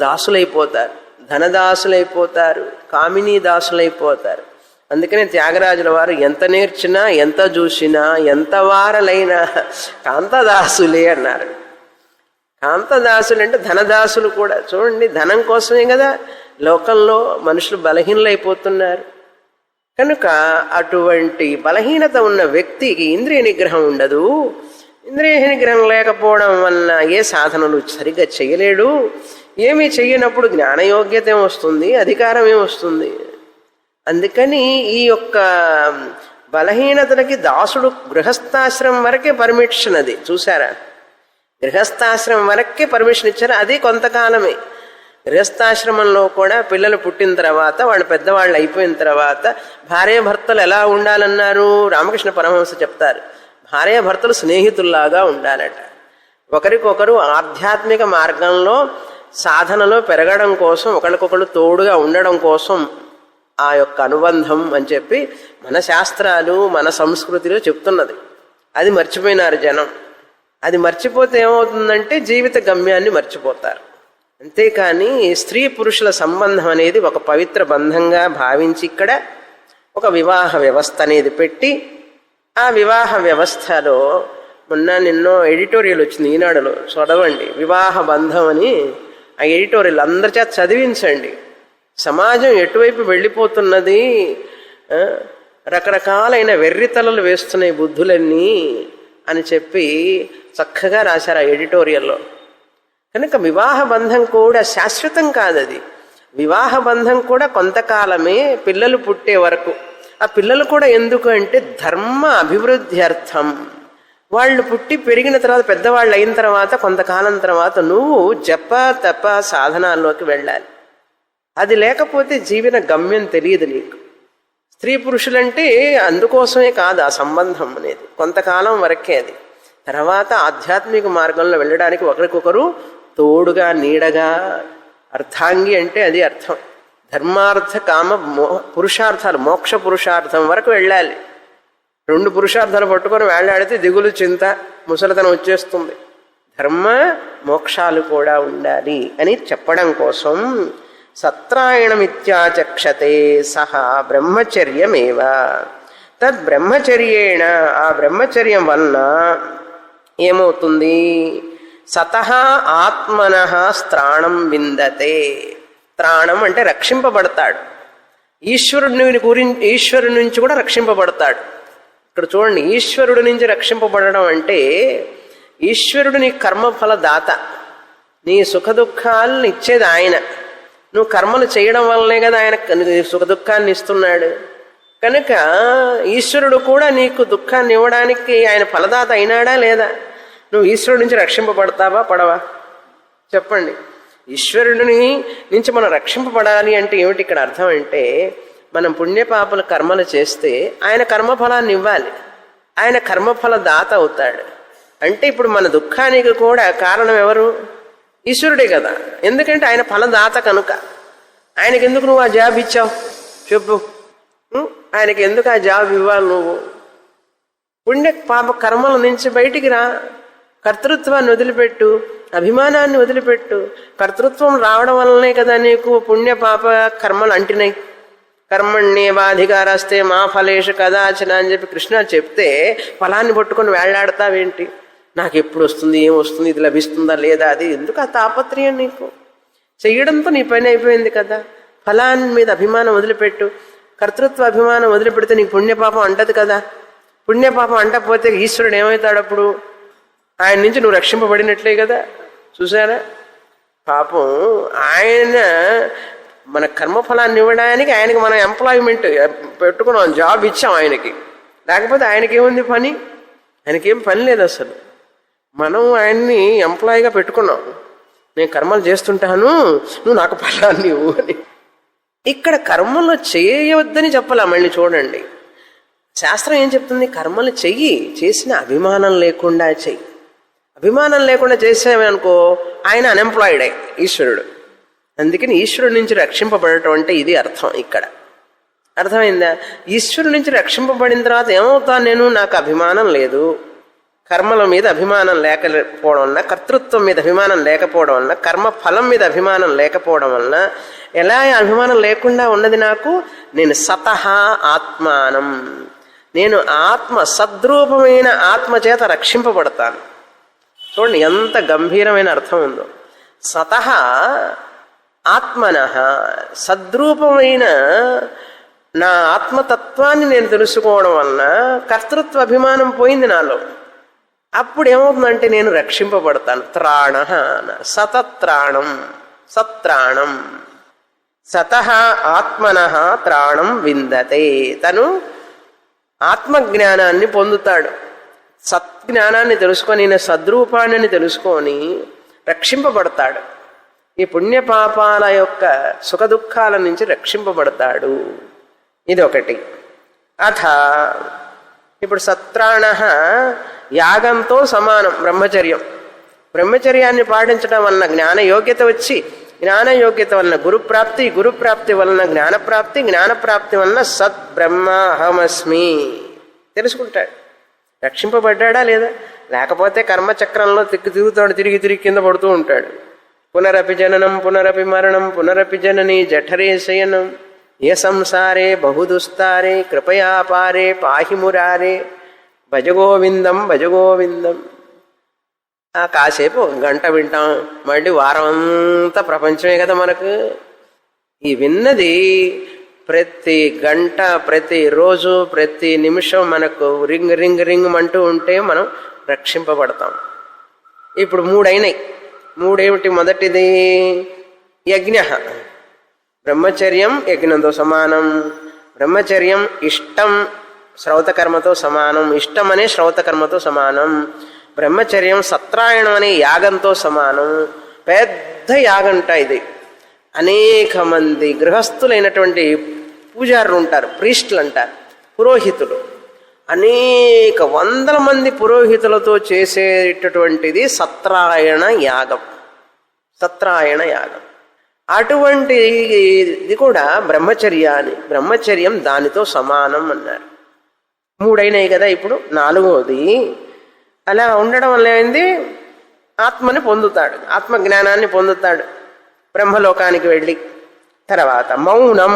దాసులైపోతారు, ధనదాసులైపోతారు, కామినీ దాసులైపోతారు. అందుకనే త్యాగరాజుల వారు ఎంత నేర్చినా ఎంత చూసినా ఎంత వారలైనా కాంతదాసులే అన్నారు. కాంతదాసులు అంటే ధనదాసులు కూడా. చూడండి, ధనం కోసమే కదా లోకంలో మనుషులు బలహీనలైపోతున్నారు. కనుక అటువంటి బలహీనత ఉన్న వ్యక్తికి ఇంద్రియ నిగ్రహం ఉండదు. ఇంద్రియ నిగ్రహం లేకపోవడం వలన ఏ సాధనలు సరిగ్గా చేయలేడు. ఏమీ చెయ్యనప్పుడు జ్ఞానయోగ్యత ఏమొస్తుంది, అధికారం ఏమొస్తుంది. అందుకని ఈ యొక్క బలహీనతలకి దాసుడు గృహస్థాశ్రమం వరకే పర్మిషన్. అది చూసారా, గృహస్థాశ్రమం వరకే పర్మిషన్ ఇచ్చారు. అది కొంతకాలమే. గృహస్థాశ్రమంలో కూడా పిల్లలు పుట్టిన తర్వాత, వాళ్ళు పెద్దవాళ్ళు అయిపోయిన తర్వాత భార్యాభర్తలు ఎలా ఉండాలన్నారు రామకృష్ణ పరమహంస చెప్తారు. భార్యాభర్తలు స్నేహితుల్లాగా ఉండాలట. ఒకరికొకరు ఆధ్యాత్మిక మార్గంలో సాధనలో పెరగడం కోసం, ఒకరికొకరు తోడుగా ఉండడం కోసం ఆ యొక్క అనుబంధం అని చెప్పి మన శాస్త్రాలు మన సంస్కృతిలో చెప్తున్నది. అది మర్చిపోయినారు జనం. అది మర్చిపోతే ఏమవుతుందంటే జీవిత గమ్యాన్ని మర్చిపోతారు. అంతేకాని స్త్రీ పురుషుల సంబంధం అనేది ఒక పవిత్ర బంధంగా భావించి ఇక్కడ ఒక వివాహ వ్యవస్థ అనేది పెట్టి, ఆ వివాహ వ్యవస్థలో నిన్నో ఎడిటోరియల్ వచ్చింది ఈనాడులో, చదవండి. వివాహ బంధం అని ఆ ఎడిటోరియల్ అందరి చేత చదివించండి. సమాజం ఎటువైపు వెళ్ళిపోతున్నది, రకరకాలైన వెర్రితలలు వేస్తున్నాయి బుద్ధులన్నీ అని చెప్పి చక్కగా రాశారు ఆ ఎడిటోరియల్లో. కనుక వివాహ బంధం కూడా శాశ్వతం కాదది. వివాహ బంధం కూడా కొంతకాలమే, పిల్లలు పుట్టే వరకు. ఆ పిల్లలు కూడా ఎందుకు అంటే ధర్మ అభివృద్ధి అర్థం. వాళ్ళు పుట్టి పెరిగిన తర్వాత, పెద్దవాళ్ళు అయిన తర్వాత, కొంతకాలం తర్వాత నువ్వు జప తప సాధనాల్లోకి వెళ్ళాలి. అది లేకపోతే జీవన గమ్యం తెలియదు నీకు. స్త్రీ పురుషులంటే అందుకోసమే కాదు ఆ సంబంధం అనేది, కొంతకాలం వరకే. అది తర్వాత ఆధ్యాత్మిక మార్గంలో వెళ్ళడానికి ఒకరికొకరు తోడుగా నీడగా. అర్థాంగి అంటే అది అర్థం. ధర్మార్థ కామ పురుషార్థాలు, మోక్ష పురుషార్థం వరకు వెళ్ళాలి. రెండు పురుషార్థాలు పట్టుకొని వేళ్లాడితే దిగులు చింత ముసలితనం వచ్చేస్తుంది. ధర్మ మోక్షాలు కూడా ఉండాలి అని చెప్పడం కోసం సత్రాయణమిత్యాచక్షతే సహా బ్రహ్మచర్యమేవ. తద్ బ్రహ్మచర్యేణ, ఆ బ్రహ్మచర్యం వలన ఏమవుతుంది, సతః ఆత్మనః త్రాణం విందతే. త్రాణం అంటే రక్షింపబడతాడు. ఈశ్వరుడి నుంచి కూడా రక్షింపబడతాడు. ఇక్కడ చూడండి, ఈశ్వరుడి నుంచి రక్షింపబడడం అంటే ఈశ్వరుడు నీ కర్మఫల దాత, నీ సుఖ దుఃఖాలను ఇచ్చేది ఆయన. నువ్వు కర్మలు చేయడం వల్లనే కదా ఆయన సుఖ దుఃఖాన్ని ఇస్తున్నాడు. కనుక ఈశ్వరుడు కూడా నీకు దుఃఖాన్ని ఇవ్వడానికి ఆయన ఫలదాత అయినాడా లేదా? నువ్వు ఈశ్వరుడి నుంచి రక్షింపబడతావా పడవా చెప్పండి. ఈశ్వరుడిని నుంచి మనం రక్షింపబడాలి అంటే ఏమిటి ఇక్కడ అర్థం అంటే, మనం పుణ్యపాపల కర్మలు చేస్తే ఆయన కర్మఫలాన్ని ఇవ్వాలి. ఆయన కర్మఫల దాత అవుతాడు. అంటే ఇప్పుడు మన దుఃఖానికి కూడా కారణం ఎవరు? ఈశ్వరుడే కదా. ఎందుకంటే ఆయన ఫలదాత కనుక. ఆయనకి ఎందుకు నువ్వు ఆ జాబ్ ఇచ్చావు చెప్పు? ఆయనకి ఎందుకు ఆ జాబ్ ఇవ్వాలి నువ్వు? పుణ్య పాప కర్మల నుంచి బయటికి రా, కర్తృత్వాన్ని వదిలిపెట్టు, అభిమానాన్ని వదిలిపెట్టు. కర్తృత్వం రావడం వల్లనే కదా నీకు పుణ్య పాప కర్మలు అంటినాయి. కర్మణ్యేవాధికారస్తే మా ఫలేషు కదాచన అని చెప్పి కృష్ణ చెప్తే ఫలాన్ని పట్టుకొని వేళ్లాడతావేంటి? నాకు ఎప్పుడు వస్తుంది, ఏమొస్తుంది, ఇది లభిస్తుందా లేదా, అది ఎందుకు ఆ తాపత్రయం నీకు? చెయ్యడంతో నీ పని అయిపోయింది కదా. ఫలాన్ని మీద అభిమానం వదిలిపెట్టు. కర్తృత్వ అభిమానం వదిలిపెడితే నీకు పుణ్యపాపం అంటది కదా. పుణ్యపాపం అంటకపోతే ఈశ్వరుడు ఏమవుతాడు అప్పుడు? ఆయన నుంచి నువ్వు రక్షింపబడినట్లే కదా. చూసారా, పాపం ఆయన మన కర్మఫలాన్ని ఇవ్వడానికి ఆయనకి మనం ఎంప్లాయ్మెంట్ పెట్టుకున్నాం, జాబ్ ఇచ్చాం ఆయనకి. లేకపోతే ఆయనకేముంది పని? ఆయనకేం పని లేదు అసలు. మనం ఆయన్ని ఎంప్లాయీగా పెట్టుకున్నాం. నేను కర్మలు చేస్తుంటాను, నువ్వు నాకు ఫలాన్ని ఇవ్వు అని. ఇక్కడ కర్మలు చేయవద్దని చెప్పాలా? మళ్ళీ చూడండి, శాస్త్రం ఏం చెప్తుంది? కర్మలు చెయ్యి, చేసిన అభిమానం లేకుండా చెయ్యి. అభిమానం లేకుండా చేసామనుకో ఆయన అన్ఎంప్లాయిడే ఈశ్వరుడు. అందుకని ఈశ్వరుడి నుంచి రక్షింపబడటం అంటే ఇది అర్థం. ఇక్కడ అర్థమైందా? ఈశ్వరుడి నుంచి రక్షింపబడిన తర్వాత ఏమవుతాను నేను? నాకు అభిమానం లేదు. కర్మల మీద అభిమానం లేకపోవడం వలన, కర్తృత్వం మీద అభిమానం లేకపోవడం వలన, కర్మ ఫలం మీద అభిమానం లేకపోవడం వలన, ఎలా అభిమానం లేకుండా ఉన్నది నాకు? నేను సతహ ఆత్మానం, నేను ఆత్మ, సద్రూపమైన ఆత్మ చేత రక్షింపబడతాను. చూడండి ఎంత గంభీరమైన అర్థం ఉందో. సతహ ఆత్మనః, సద్రూపమైన నా ఆత్మతత్వాన్ని నేను తెలుసుకోవడం వలన కర్తృత్వ అభిమానం పోయింది నాలో. అప్పుడు ఏమవుతుందంటే నేను రక్షింపబడతాను. త్రాణ, సతత్రాణం, సత్రాణం. సతః ఆత్మనః త్రాణం విందతే, తను ఆత్మజ్ఞానాన్ని పొందుతాడు. సత్జ్ఞానాన్ని తెలుసుకొని, నేను సద్రూపాన్ని తెలుసుకొని రక్షింపబడతాడు. ఈ పుణ్యపాపాల యొక్క సుఖదుఖాల నుంచి రక్షింపబడతాడు. ఇది ఒకటి. అథ ఇప్పుడు సత్రాణ యాగంతో సమానం బ్రహ్మచర్యం. బ్రహ్మచర్యాన్ని పాటించడం వలన జ్ఞానయోగ్యత వచ్చి, జ్ఞానయోగ్యత వలన గురుప్రాప్తి, గురుప్రాప్తి వలన జ్ఞానప్రాప్తి, జ్ఞానప్రాప్తి వలన సత్ బ్రహ్మ అహమస్మి తెలుసుకుంటాడు. రక్షింపబడ్డా లేదా? లేకపోతే కర్మచక్రంలో తిరుగుతాడు, తిరిగి తిరిగి కింద పడుతూ ఉంటాడు. పునరపి జననం పునరపి మరణం పునరపి జనని జఠరే శయనం ఏ సంసారే బహుదుస్తారే కృపయా పారే పాహి మురారే భజగోవిందం భజగోవిందం. కాసేపు గంట వింటాం, మళ్ళీ వారం అంతా ప్రపంచమే కదా మనకు. ఈ విన్నది ప్రతి గంట, ప్రతి రోజు, ప్రతి నిమిషం మనకు రింగ్ రింగ్ రింగ్ అంటూ ఉంటే మనం రక్షింపబడతాం. ఇప్పుడు మూడైనాయి. మూడేమిటి? మొదటిది యజ్ఞ, బ్రహ్మచర్యం యజ్ఞంతో సమానం. బ్రహ్మచర్యం ఇష్టం శ్రౌతకర్మతో సమానం, ఇష్టం అనే శ్రౌతకర్మతో సమానం. బ్రహ్మచర్యం సత్రాయణం అనే యాగంతో సమానం. పెద్ద యాగంట ఇది. అనేక మంది గృహస్థులైనటువంటి పూజారులు ఉంటారు, ప్రీస్టులు అంటారు, పురోహితులు. అనేక వందల మంది పురోహితులతో చేసేటటువంటిది సత్రాయణ యాగం. సత్రాయణ యాగం అటువంటిది కూడా బ్రహ్మచర్యాన్ని, బ్రహ్మచర్యం దానితో సమానం అన్నారు. మూడైనాయి కదా. ఇప్పుడు నాలుగోది. అలా ఉండడం వల్ల ఏంది? ఆత్మని పొందుతాడు, ఆత్మజ్ఞానాన్ని పొందుతాడు బ్రహ్మలోకానికి వెళ్ళి. తర్వాత మౌనం.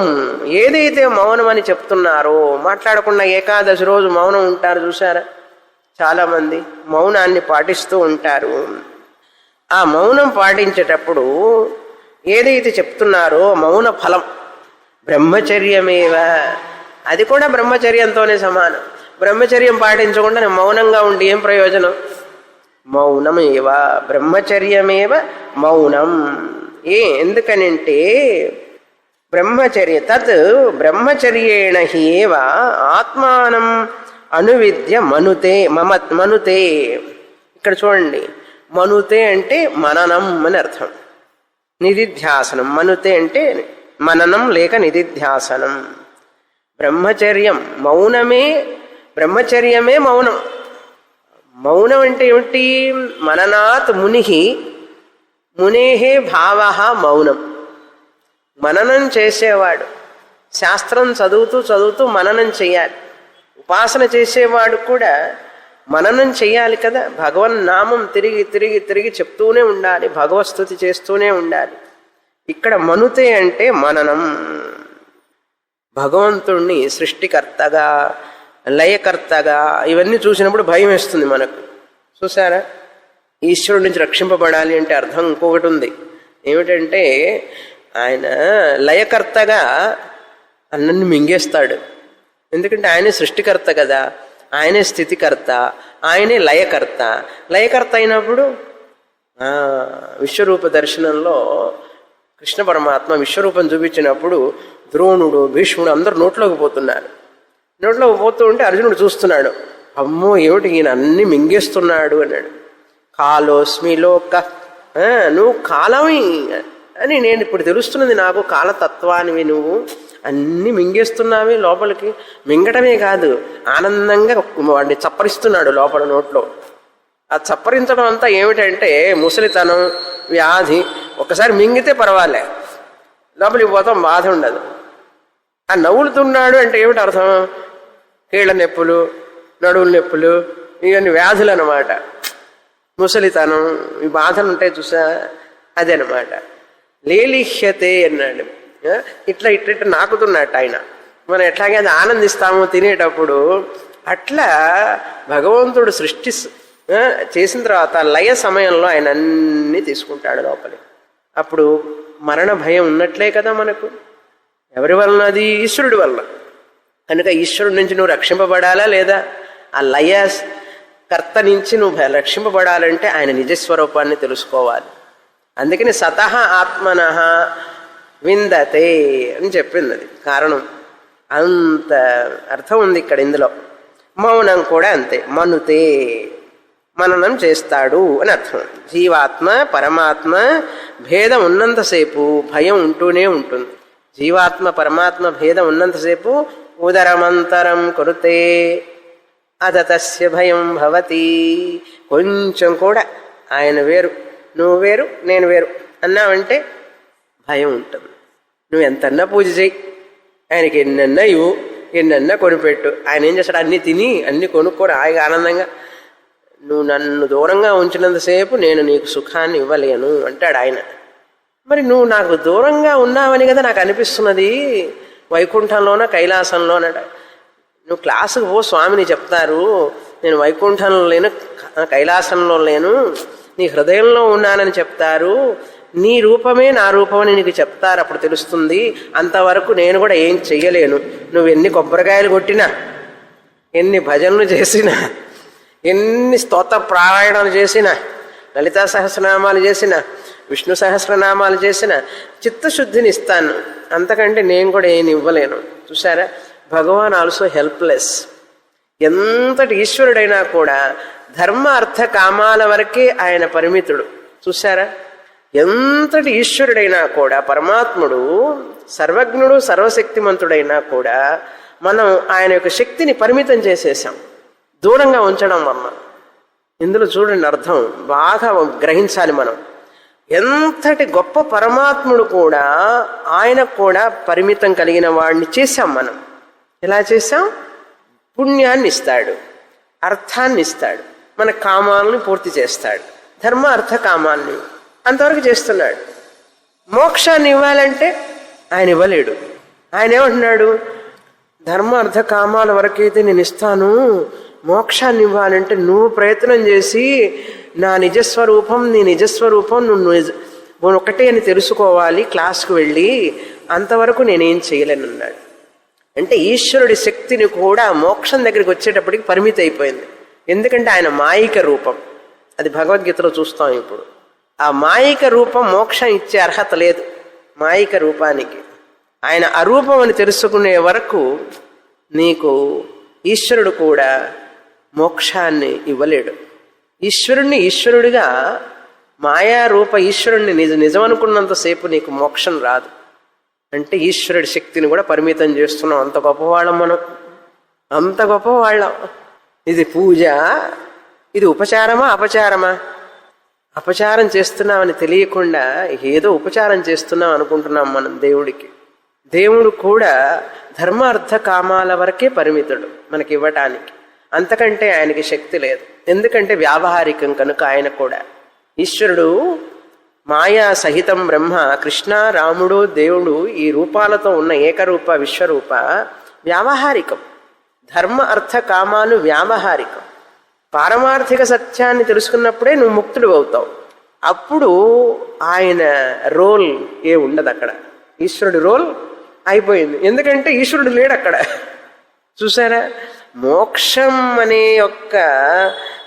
ఏదైతే మౌనం అని చెప్తున్నారో, మాట్లాడకుండా ఏకాదశి రోజు మౌనం ఉంటారు చూసారా, చాలామంది మౌనాన్ని పాటిస్తూ ఉంటారు. ఆ మౌనం పాటించేటప్పుడు ఏదైతే చెప్తున్నారో మౌన ఫలం బ్రహ్మచర్యమేవ, అది కూడా బ్రహ్మచర్యంతోనే సమానం. బ్రహ్మచర్యం పాటించకుండా నేను మౌనంగా ఉండి ఏం ప్రయోజనం? మౌనమేవ బ్రహ్మచర్యమేవ మౌనం. ఎందుకనంటే బ్రహ్మచర్య తత్ బ్రహ్మచర్యేణ హేవ ఆత్మానం అనువిద్య మనుతే మనుతే. ఇక్కడ చూడండి, మనుతే అంటే మననం అని అర్థం, నిధిధ్యాసనం. మనుతే అంటే మననం లేక నిధిధ్యాసనం. బ్రహ్మచర్యం మౌనమే, బ్రహ్మచర్యమే మౌనం. మౌనం అంటే ఏమిటి? మననాత్ ముని, మునేహే భావ మౌనం. మననం చేసేవాడు శాస్త్రం చదువుతూ చదువుతూ మననం చేయాలి. ఉపాసన చేసేవాడు కూడా మననం చెయ్యాలి కదా. భగవన్నామం తిరిగి తిరిగి తిరిగి చెప్తూనే ఉండాలి, భగవత్స్తుతి చేస్తూనే ఉండాలి. ఇక్కడ మనుతే అంటే మననం. భగవంతుణ్ణి సృష్టికర్తగా, లయకర్తగా ఇవన్నీ చూసినప్పుడు భయం వేస్తుంది మనకు. చూసారా, ఈశ్వరుడి నుంచి రక్షింపబడాలి అంటే అర్థం ఇంకొకటి ఉంది. ఏమిటంటే ఆయన లయకర్తగా అన్నన్ని మింగేస్తాడు. ఎందుకంటే ఆయనే సృష్టికర్త కదా, ఆయనే స్థితికర్త, ఆయనే లయకర్త. లయకర్త అయినప్పుడు విశ్వరూప దర్శనంలో కృష్ణ పరమాత్మ విశ్వరూపం చూపించినప్పుడు ద్రోణుడు, భీష్ముడు అందరూ నోట్లోకి పోతున్నారు. నోట్లోకి పోతూ ఉంటే అర్జునుడు చూస్తున్నాడు. అమ్మో ఏమిటి ఈయన అన్ని మింగేస్తున్నాడు అన్నాడు. కాలోస్మి లోక నువ్వు కాలమి అని నేను ఇప్పుడు తెలుస్తున్నది నాకు, కాలతత్వానివి నువ్వు, అన్నీ మింగేస్తున్నావే లోపలికి. మింగటమే కాదు, ఆనందంగా వాడిని చప్పరిస్తున్నాడు లోపల నోట్లో. ఆ చప్పరించడం అంతా ఏమిటంటే ముసలితనం, వ్యాధి. ఒకసారి మింగితే పర్వాలే, లోపలికి పోతాం, బాధ ఉండదు. ఆ నవ్వులుతున్నాడు అంటే ఏమిటి అర్థం? కీళ్ళ నొప్పులు, నడువుల నొప్పులు, ఇవన్నీ వ్యాధులు అన్నమాట. ముసలితనం, ఈ బాధలు ఉంటాయి చూసా, అదనమాట. లేలిహ్యతే అన్నాడు. ఇట్లా ఇట్లా ఇట్లా నాకుతున్నట్టు ఆయన. మనం ఎట్లాగే అది ఆనందిస్తాము తినేటప్పుడు, అట్లా భగవంతుడు సృష్టి చేసిన తర్వాత లయ సమయంలో ఆయన అన్నీ తీసుకుంటాడు లోపలి. అప్పుడు మరణ భయం ఉన్నట్లే కదా మనకు. ఎవరి వలన? అది ఈశ్వరుడి వలన. కనుక ఈశ్వరుడి నుంచి నువ్వు రక్షింపబడాలా లేదా? ఆ లయ కర్త నుంచి నువ్వు రక్షింపబడాలంటే ఆయన నిజస్వరూపాన్ని తెలుసుకోవాలి. అందుకని సతః ఆత్మనః విందతే అని చెప్పింది. అది కారణం. అంత అర్థం ఉంది ఇక్కడ ఇందులో. మౌనం కూడా అంతే, మనుతే, మననం చేస్తాడు అని అర్థం. జీవాత్మ పరమాత్మ భేదం ఉన్నంతసేపు భయం ఉంటూనే ఉంటుంది. జీవాత్మ పరమాత్మ భేదం ఉన్నంతసేపు ఉదరమంతరం కురుతే అదతస్య భయం భవతి. కొంచెం కూడా ఆయన వేరు, నువ్వు వేరు, నేను వేరు అన్నావంటే భయం ఉంటుంది. నువ్వు ఎంతన్నా పూజ చేయి, ఆయనకి ఎన్నన్నా ఇవ్వు, ఎన్నన్నా కొనిపెట్టు, ఆయన ఏం చేస్తాడు? అన్నీ తిని అన్నీ కొనుక్కొని హాయిగా ఆనందంగా, నువ్వు నన్ను దూరంగా ఉంచినంతసేపు నేను నీకు సుఖాన్ని ఇవ్వలేను అంటాడు ఆయన. మరి నువ్వు నాకు దూరంగా ఉన్నావని కదా నాకు అనిపిస్తున్నది, వైకుంఠంలోన కైలాసంలోనట. నువ్వు క్లాసుకు పో, స్వామిని చెప్తారు, నేను వైకుంఠంలో లేను, కైలాసంలో లేను, నీ హృదయంలో ఉన్నానని చెప్తారు, నీ రూపమే నా రూపమని నీకు చెప్తారు, అప్పుడు తెలుస్తుంది. అంతవరకు నేను కూడా ఏం చెయ్యలేను. నువ్వు ఎన్ని కొబ్బరికాయలు కొట్టినా, ఎన్ని భజనలు చేసినా, ఎన్ని స్తోత్ర పారాయణాలు చేసినా, లలితా సహస్రనామాలు చేసినా, విష్ణు సహస్రనామాలు చేసిన చిత్తశుద్ధిని ఇస్తాను, అంతకంటే నేను కూడా ఏం ఇవ్వలేను. చూసారా, భగవాన్ ఆల్సో హెల్ప్లెస్. ఎంతటి ఈశ్వరుడైనా కూడా ధర్మ అర్థ కామాల వరకే ఆయన పరిమితుడు. చూసారా, ఎంతటి ఈశ్వరుడైనా కూడా, పరమాత్ముడు సర్వజ్ఞుడు సర్వశక్తిమంతుడైనా కూడా మనం ఆయన యొక్క శక్తిని పరిమితం చేసేసాం దూరంగా ఉంచడం వల్ల. ఇందులో చూడండి అర్థం బాగా గ్రహించాలి మనం. ఎంతటి గొప్ప పరమాత్ముడు కూడా ఆయన కూడా పరిమితం కలిగిన వాడిని చేశాం మనం. ఎలా చేశాం? పుణ్యాన్ని ఇస్తాడు, అర్థాన్ని ఇస్తాడు, మన కామాలను పూర్తి చేస్తాడు. ధర్మ అర్థ కామాన్ని అంతవరకు చేస్తున్నాడు. మోక్షాన్ని ఇవ్వాలంటే ఆయన ఇవ్వలేడు. ఆయన ఏమంటున్నాడు? ధర్మ అర్థ కామాల వరకైతే నేను ఇస్తాను, మోక్షాన్ని ఇవ్వాలంటే నువ్వు ప్రయత్నం చేసి నా నిజస్వరూపం, నీ నిజస్వరూపం నువ్వు ఒకటే అని తెలుసుకోవాలి, క్లాస్కు వెళ్ళి, అంతవరకు నేనేం చేయలేనన్నాడు. అంటే ఈశ్వరుడి శక్తిని కూడా మోక్షం దగ్గరికి వచ్చేటప్పటికి పరిమితి అయిపోయింది. ఎందుకంటే ఆయన మాయిక రూపం. అది భగవద్గీతలో చూస్తాం. ఇప్పుడు ఆ మాయిక రూపం మోక్షం ఇచ్చే అర్హత లేదు మాయిక రూపానికి. ఆయన అరూపం అని తెలుసుకునే వరకు నీకు ఈశ్వరుడు కూడా మోక్షాన్ని ఇవ్వలేడు. ఈశ్వరుణ్ణి ఈశ్వరుడిగా, మాయారూప ఈశ్వరుణ్ణి నిజమనుకున్నంతసేపు నీకు మోక్షం రాదు. అంటే ఈశ్వరుడి శక్తిని కూడా పరిమితం చేస్తున్నాం. అంత గొప్పవాళ్ళం మనం, అంత గొప్పవాళ్ళం. ఇది పూజ, ఇది ఉపచారమా అపచారమా? అపచారం చేస్తున్నామని తెలియకుండా ఏదో ఉపచారం చేస్తున్నాం అనుకుంటున్నాం మనం దేవుడికి. దేవుడు కూడా ధర్మ అర్థ కామాల వరకే పరిమితుడు మనకి ఇవ్వటానికి, అంతకంటే ఆయనకి శక్తి లేదు. ఎందుకంటే వ్యావహారికం కనుక. ఆయన కూడా ఈశ్వరుడు మాయా సహితం బ్రహ్మ, కృష్ణ, రాముడు, దేవుడు ఈ రూపాలతో ఉన్న ఏకరూప విశ్వరూప వ్యావహారికం. ధర్మ అర్థ కామాలు వ్యావహారికం. పారమార్థిక సత్యాన్ని తెలుసుకున్నప్పుడే నువ్వు ముక్తుడు అవుతావు. అప్పుడు ఆయన రోల్ ఏ ఉండదు అక్కడ. ఈశ్వరుడి రోల్ అయిపోయింది. ఎందుకంటే ఈశ్వరుడు లేడు అక్కడ. చూసారా, మోక్షం అనే యొక్క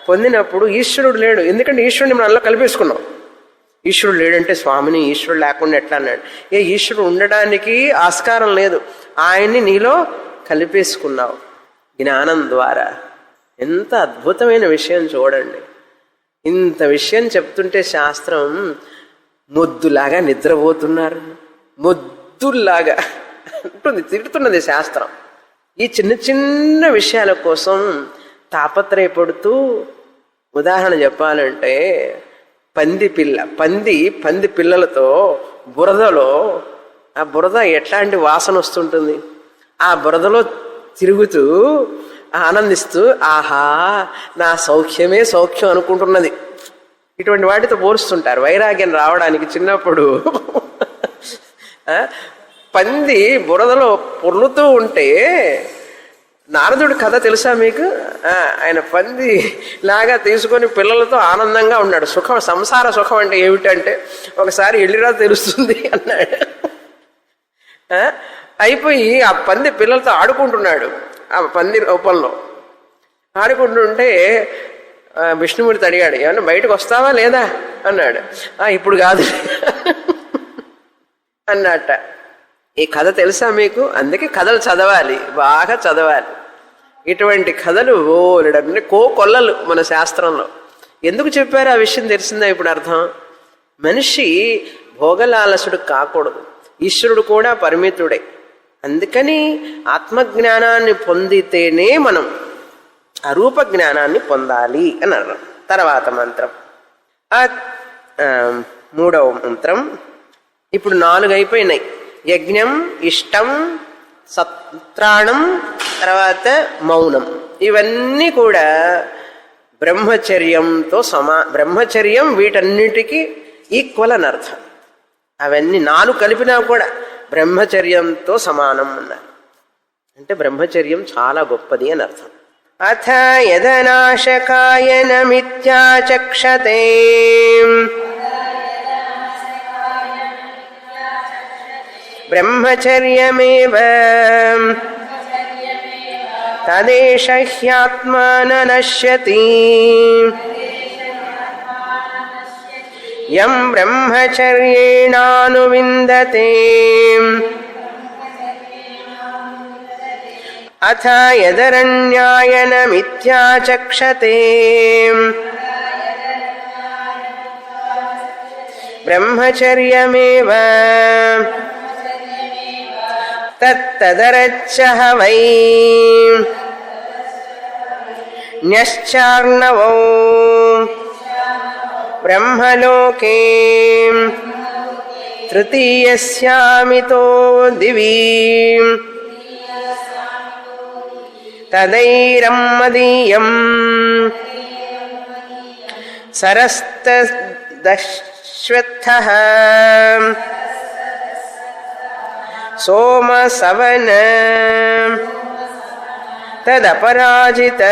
పొందినప్పుడు ఈశ్వరుడు లేడు. ఎందుకంటే ఈశ్వరుడిని మనం అలా కలిపేసుకున్నాం. ఈశ్వరుడు లేడంటే స్వామిని ఈశ్వరుడు లేకుండా ఎట్లా అన్నాడు? ఈశ్వరుడు ఉండడానికి ఆస్కారం లేదు. ఆయన్ని నీలో కలిపేసుకున్నావు జ్ఞానం ద్వారా. ఎంత అద్భుతమైన విషయం చూడండి. ఇంత విషయం చెప్తుంటే శాస్త్రం మొద్దులాగా నిద్రపోతున్నారు, మొద్దుల్లాగా అంటుంది, తిడుతున్నది శాస్త్రం. ఈ చిన్న చిన్న విషయాల కోసం తాపత్రయపడుతూ, ఉదాహరణ చెప్పాలంటే పంది పిల్లలతో బురదలో, ఆ బురద ఎట్లాంటి వాసన వస్తుంటుంది, ఆ బురదలో తిరుగుతూ ఆనందిస్తూ ఆహా నా సౌఖ్యమే సౌఖ్యం అనుకుంటున్నది. ఇటువంటి వాటితో పోలుస్తుంటారు వైరాగ్యం రావడానికి. చిన్నప్పుడు పంది బురదలో పొర్లుతూ ఉంటే, నారదుడి కథ తెలుసా మీకు? ఆయన పంది లాగా తీసుకొని పిల్లలతో ఆనందంగా ఉన్నాడు. సుఖం, సంసార సుఖం అంటే ఏమిటంటే ఒకసారి వెళ్ళిరా తెలుస్తుంది అన్నాడు. అయిపోయి ఆ పంది పిల్లలతో ఆడుకుంటున్నాడు. ఆ పంది రూపంలో ఆడుకుంటుంటే విష్ణుమూర్తి అడిగాడు, ఏమన్నా బయటకు వస్తావా లేదా అన్నాడు. ఇప్పుడు కాదు అన్నట్ట. ఈ కథ తెలుసా మీకు? అందుకే కథలు చదవాలి, బాగా చదవాలి. ఇటువంటి కథలు ఓలడన్ని కోకొల్లలు మన శాస్త్రంలో. ఎందుకు చెప్పారు ఆ విషయం తెలిసిందా ఇప్పుడు అర్థం? మనిషి భోగలాలసుడు కాకూడదు, ఈశ్వరుడు కూడా పరిమితుడే. అందుకని ఆత్మజ్ఞానాన్ని పొందితేనే మనం అరూప జ్ఞానాన్ని పొందాలి అని అన్నాం. తర్వాత మంత్రం, మూడవ మంత్రం. ఇప్పుడు 4 అయిపోయినాయి. యజ్ఞం, ఇష్టం, సత్రాణం, తర్వాత మౌనం. ఇవన్నీ కూడా బ్రహ్మచర్యంతో బ్రహ్మచర్యం వీటన్నిటికీ ఈక్వల్ అని అర్థం. అవన్నీ 4 కలిపినా కూడా బ్రహ్మచర్యంతో సమానం అన్నారు. అంటే బ్రహ్మచర్యం చాలా గొప్పది అని అర్థం. అథ యదనాశకాయనమిత్యాచక్షతే బ్రహ్మచర్యమేవ తదేష హ్యాత్మాన నశ్యతి యం బ్రహ్మచర్యేణానువిందతే అథ యదరణ్యాయనమిత్యాచక్షతే బ్రహ్మచర్యమేవ తత్తదరచ్చహ వై న్యశ్చార్ణవో బ్రహ్మలోకే తృతీయస్యామితో దివి తదైరమ్మదీయం సరస్తదశ్వత్థః సోమసవన తదపరాజిత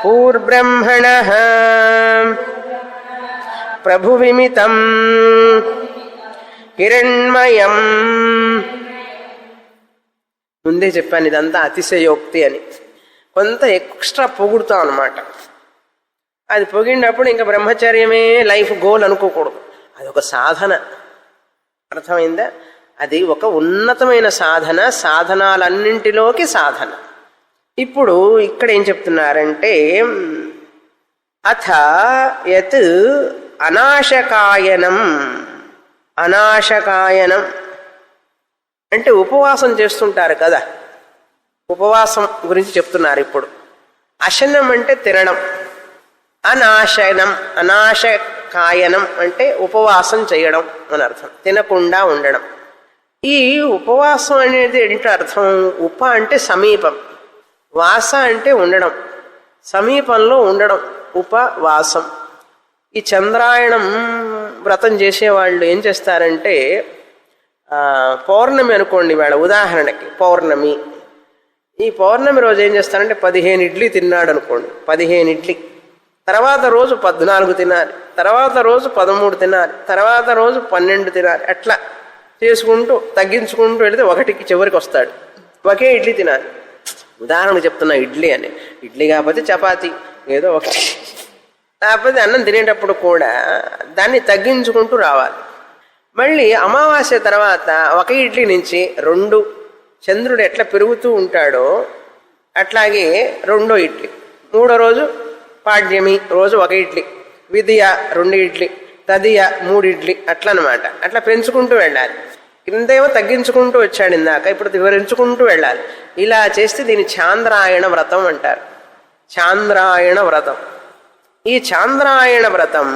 పూర్బ్రహ్మణః ప్రభువిమితం హిరణ్మయం. ముందే చెప్పాను ఇదంతా అతిశయోక్తి అని. కొంత ఎక్స్ట్రా పొగుడుతాం అన్నమాట. అది పొగిడినప్పుడు ఇంకా బ్రహ్మచర్యమే లైఫ్ గోల్ అనుకోకూడదు. అదొక సాధన, అర్థమైందా? అది ఒక ఉన్నతమైన సాధన, సాధనాలన్నింటిలోకి సాధన. ఇప్పుడు ఇక్కడ ఏం చెప్తున్నారంటే అథ యత్ అనాశకాయనం. అనాశకాయనం అంటే ఉపవాసం చేస్తుంటారు కదా, ఉపవాసం గురించి చెప్తున్నారు ఇప్పుడు. అశనం అంటే తినడం, అనాశనం అనాశకాయనం అంటే ఉపవాసం చేయడం అని అర్థం, తినకుండా ఉండడం. ఈ ఉపవాసం అనేది ఏంటో అర్థం? ఉప అంటే సమీపం, వాస అంటే ఉండడం, సమీపంలో ఉండడం, ఉపవాసం. ఈ చంద్రాయణం వ్రతం చేసేవాళ్ళు ఏం చేస్తారంటే, పౌర్ణమి అనుకోండి, వాళ్ళ ఉదాహరణకి పౌర్ణమి, ఈ పౌర్ణమి రోజు ఏం చేస్తారంటే 15 ఇడ్లీ తిన్నాడు అనుకోండి, 15 ఇడ్లీ, తర్వాత రోజు 14 తినాలి, తర్వాత రోజు 13 తినాలి, తర్వాత రోజు 12 తినాలి. అట్లా చేసుకుంటూ తగ్గించుకుంటూ వెళితే 1కి చివరికి వస్తాడు. ఒకే ఇడ్లీ తినాలి. ఉదాహరణకు చెప్తున్నా ఇడ్లీ అని. ఇడ్లీ కాకపోతే చపాతీ ఏదో ఒకటి, కాకపోతే అన్నం తినేటప్పుడు కూడా దాన్ని తగ్గించుకుంటూ రావాలి. మళ్ళీ అమావాస్య తర్వాత 1 ఇడ్లీ నుంచి 2, చంద్రుడు ఎట్లా పెరుగుతూ ఉంటాడో అట్లాగే 2వ ఇడ్లీ, 3వ రోజు పాడ్యమి రోజు 1 ఇడ్లీ, విద్య 2 ఇడ్లీ, తదియ 3 ఇడ్లీ, అట్లా అనమాట. అట్లా పెంచుకుంటూ వెళ్ళాలి. కిందేమో తగ్గించుకుంటూ వచ్చాడు ఇందాక, ఇప్పుడు వివరించుకుంటూ వెళ్ళాలి. ఇలా చేస్తే దీన్ని చాంద్రాయణ వ్రతం అంటారు. చాంద్రాయణ వ్రతం. ఈ చాంద్రాయణ వ్రతం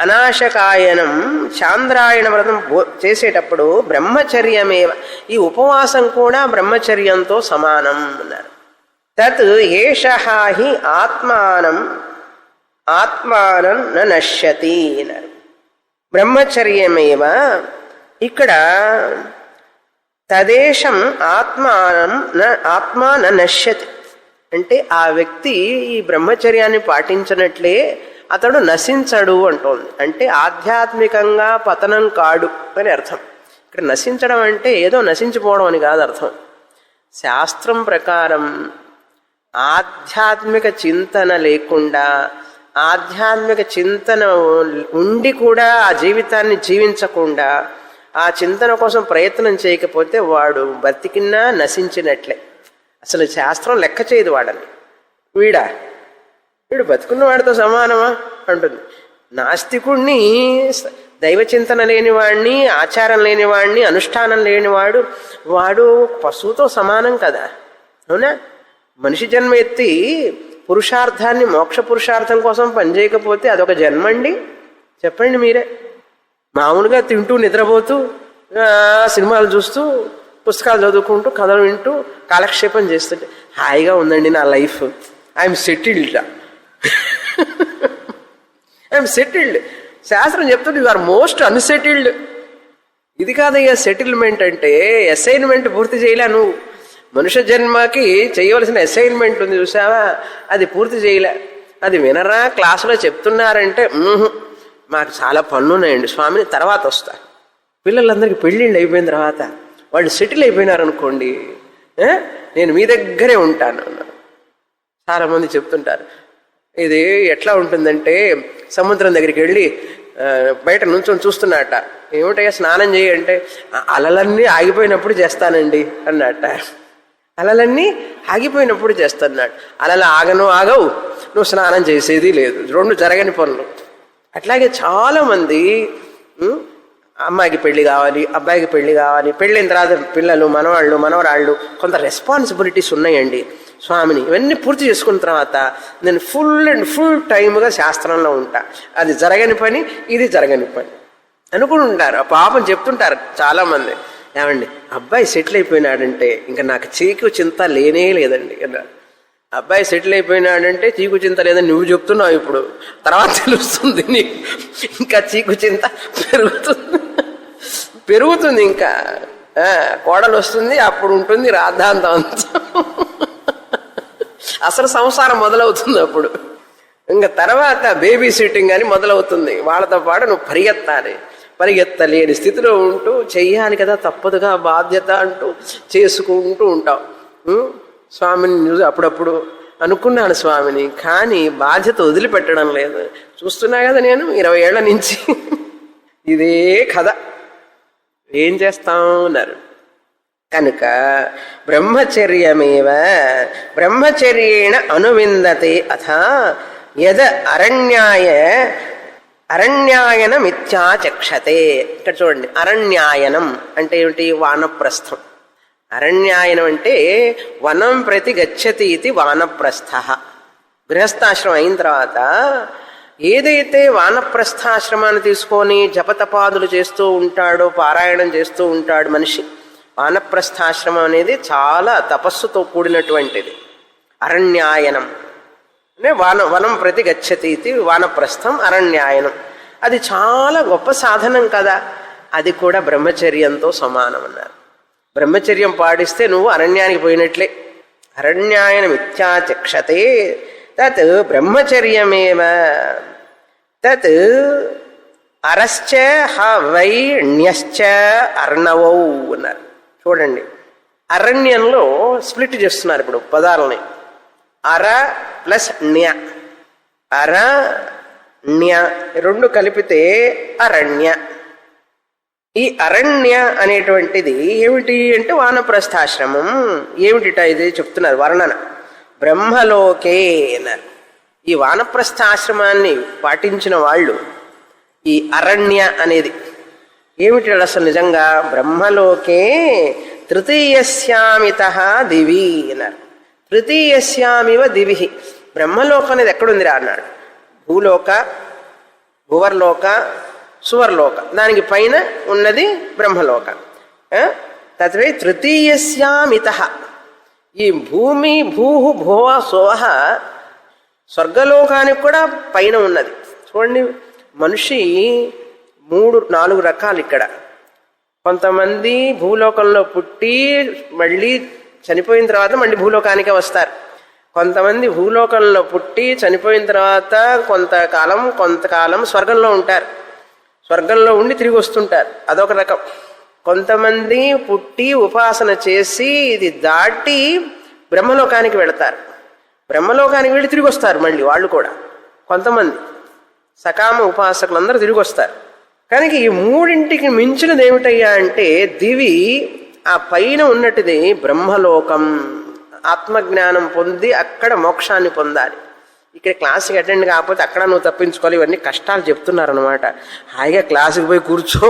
అనాశకాయనం చాంద్రాయణ వ్రతం చేసేటప్పుడు బ్రహ్మచర్యమేవ, ఈ ఉపవాసం కూడా బ్రహ్మచర్యంతో సమానం అన్నారు. తత్ ఏషః హి ఆత్మానం నశ్యతి అన్నారు. బ్రహ్మచర్యమేవ ఇక్కడ తదేశం ఆత్మా నశ్యతి అంటే ఆ వ్యక్తి ఈ బ్రహ్మచర్యాన్ని పాటించినట్లే అతడు నశించడు అంటోంది. అంటే ఆధ్యాత్మికంగా పతనం కాడు అని అర్థం. ఇక్కడ నశించడం అంటే ఏదో నశించిపోవడం అని కాదు అర్థం. శాస్త్రం ప్రకారం ఆధ్యాత్మిక చింతన లేకుండా, ఆధ్యాత్మిక చింతన ఉండి కూడా ఆ జీవితాన్ని జీవించకుండా, ఆ చింతన కోసం ప్రయత్నం చేయకపోతే వాడు బతికినా నశించినట్లే. అసలు శాస్త్రం లెక్క చేయదు వాడని. వీడు బతుకున్నవాడితో సమానమా అంటుంది. నాస్తికుణ్ణి, దైవ చింతన లేనివాడిని, ఆచారం లేనివాడిని, అనుష్ఠానం లేనివాడు వాడు పశువుతో సమానం కదా. అవునా? మనిషి జన్మ ఎత్తి పురుషార్థాన్ని, మోక్ష పురుషార్థం కోసం పనిచేయకపోతే అదొక జన్మ అండి? చెప్పండి మీరే. మామూలుగా తింటూ నిద్రపోతూ సినిమాలు చూస్తూ పుస్తకాలు చదువుకుంటూ కథలు వింటూ కాలక్షేపం చేస్తుంటే హాయిగా ఉందండి నా life, I'm settled. I'm settled. శాస్త్రం చెప్తుంది యు ఆర్ మోస్ట్ అన్సెటిల్డ్. ఇది కాదయ్యా సెటిల్మెంట్ అంటే. అసైన్మెంట్ పూర్తి చేయలే నువ్వు. మనుష్య జన్మకి చేయవలసిన అసైన్మెంట్ ఉంది చూసావా, అది పూర్తి చేయలే. అది వినరా, క్లాసులో చెప్తున్నారంటే మాకు చాలా పనులున్నాయండి స్వామిని, తర్వాత వస్తా. పిల్లలందరికీ పెళ్ళిళ్ళు అయిపోయిన తర్వాత వాళ్ళు సెటిల్ అయిపోయినారనుకోండి, నేను మీ దగ్గరే ఉంటాను. చాలామంది చెప్తుంటారు. ఇది ఎట్లా ఉంటుందంటే, సముద్రం దగ్గరికి వెళ్ళి బయట నుంచొని చూస్తున్నట్ట. ఏమిటయ్యా స్నానం చేయంటే, అలలన్నీ ఆగిపోయినప్పుడు చేస్తానండి అన్నట్ట. అలలన్నీ ఆగిపోయినప్పుడు చేస్తాడు. అలలు ఆగవు, నువ్వు స్నానం చేసేది లేదు. 2 జరగని పనులు. అట్లాగే చాలామంది అమ్మాయికి పెళ్లి కావాలి, అబ్బాయికి పెళ్లి కావాలి, పెళ్ళైన తర్వాత పిల్లలు, మనవాళ్ళు, మనవరాళ్ళు, కొంత రెస్పాన్సిబిలిటీస్ ఉన్నాయండి స్వామిని. ఇవన్నీ పూర్తి చేసుకున్న తర్వాత నేను ఫుల్ టైమ్గా శాస్త్రంలో ఉంటా. అది జరగని పని, ఇది జరగని పని అనుకుంటుంటారు. పాపం చెప్తుంటారు చాలామంది, ఏమండి అబ్బాయి సెటిల్ అయిపోయినాడంటే ఇంకా నాకు చీకు చింత లేనే లేదండి అన్నారు. అబ్బాయి సెటిల్ అయిపోయినాడంటే చీకు చింత లేదని నువ్వు చెప్తున్నావు, ఇప్పుడు తర్వాత తెలుస్తుంది నీకు. ఇంకా చీకు చింత పెరుగుతుంది. ఇంకా కోడలు వస్తుంది, అప్పుడు ఉంటుంది రాద్ధాంతం అంతా. అసలు సంసారం మొదలవుతుంది అప్పుడు. ఇంకా తర్వాత బేబీ సిట్టింగ్ అని మొదలవుతుంది. వాళ్ళతో పాటు నువ్వు పరిగెత్తలేని స్థితిలో ఉంటూ చెయ్యాలి కదా, తప్పదుగా బాధ్యత అంటూ చేసుకుంటూ ఉంటావు. స్వామిని అప్పుడప్పుడు అనుకున్నాను స్వామిని, కానీ బాధ్యత వదిలిపెట్టడం లేదు. చూస్తున్నా కదా నేను 20 ఏళ్ల నుంచి ఇదే కథ. ఏం చేస్తాం అన్నారు. కనుక బ్రహ్మచర్యమేవ బ్రహ్మచర్యేణ అనువిందతే అథ యద అరణ్యాయనమిత్యాచక్షతే. ఇక్కడ చూడండి, అరణ్యాయనం అంటే ఏమిటి? వానప్రస్థం. అరణ్యాయనం అంటే వనం ప్రతి గచ్చతి ఇది వానప్రస్థ. గృహస్థాశ్రమం అయిన తర్వాత ఏదైతే వానప్రస్థాశ్రమాన్ని తీసుకొని జపతపాదులు చేస్తూ ఉంటాడో, పారాయణం చేస్తూ ఉంటాడు మనిషి, వానప్రస్థాశ్రమం అనేది చాలా తపస్సుతో కూడినటువంటిది. అరణ్యాయనం అంటే వనం ప్రతి గచ్చతి ఇది వానప్రస్థం, అరణ్యాయనం. అది చాలా గొప్ప సాధనం కదా. అది కూడా బ్రహ్మచర్యంతో సమానం అన్నారు. బ్రహ్మచర్యం పాటిస్తే నువ్వు అరణ్యానికి పోయినట్లే. అరణ్యాయనం ఇత్యాచక్షతే తత్ బ్రహ్మచర్యమేవ తత్ అరశ్చ వైణ్యశ్చ అర్ణవౌ అన్నారు. చూడండి, అరణ్యంలో స్ప్లిట్ చేస్తున్నారు ఇప్పుడు పదాలని. అర ప్లస్ ణ్య, అర ణ్య 2 కలిపితే అరణ్య. ఈ అరణ్య అనేటువంటిది ఏమిటి అంటే వానప్రస్థాశ్రమం. ఏమిటిట ఇది చెప్తున్నారు వర్ణన. బ్రహ్మలోకే అన్నారు. ఈ వానప్రస్థాశ్రమాన్ని పాటించిన వాళ్ళు ఈ అరణ్య అనేది ఏమిటి అసలు నిజంగా బ్రహ్మలోకే తృతీయస్యామిత దివి అన్నారు. తృతీయస్యామివ దివి, బ్రహ్మలోకం అనేది ఎక్కడుందిరా అన్నాడు. భూలోక, భువర్లోక, సువర్లోక, దానికి పైన ఉన్నది బ్రహ్మలోక. తత్వే తృతీయస్యామిత, ఈ భూమి భూహు భువ సోహ స్వర్గలోకానికి కూడా పైన ఉన్నది. చూడండి, మనిషి 3-4 రకాలు ఇక్కడ. కొంతమంది భూలోకంలో పుట్టి మళ్ళీ చనిపోయిన తర్వాత మళ్ళీ భూలోకానికే వస్తారు. కొంతమంది భూలోకంలో పుట్టి చనిపోయిన తర్వాత కొంతకాలం స్వర్గంలో ఉంటారు. స్వర్గంలో ఉండి తిరిగి వస్తుంటారు, అదొక రకం. కొంతమంది పుట్టి ఉపాసన చేసి ఇది దాటి బ్రహ్మలోకానికి వెళతారు. బ్రహ్మలోకానికి వెళ్ళి తిరిగి వస్తారు మళ్ళీ వాళ్ళు కూడా. కొంతమంది సకామ ఉపాసకులందరూ తిరిగి వస్తారు. కనుక ఈ మూడింటికి మించినది ఏమిటయ్యా అంటే దివి, ఆ పైన ఉన్నటిది బ్రహ్మలోకం. ఆత్మజ్ఞానం పొంది అక్కడ మోక్షాన్ని పొందాలి. ఇక్కడ క్లాస్కి అటెండ్ కాకపోతే అక్కడ నువ్వు తప్పించుకోవాలి. ఇవన్నీ కష్టాలు చెప్తున్నారనమాట. హాయిగా క్లాసుకి పోయి కూర్చో,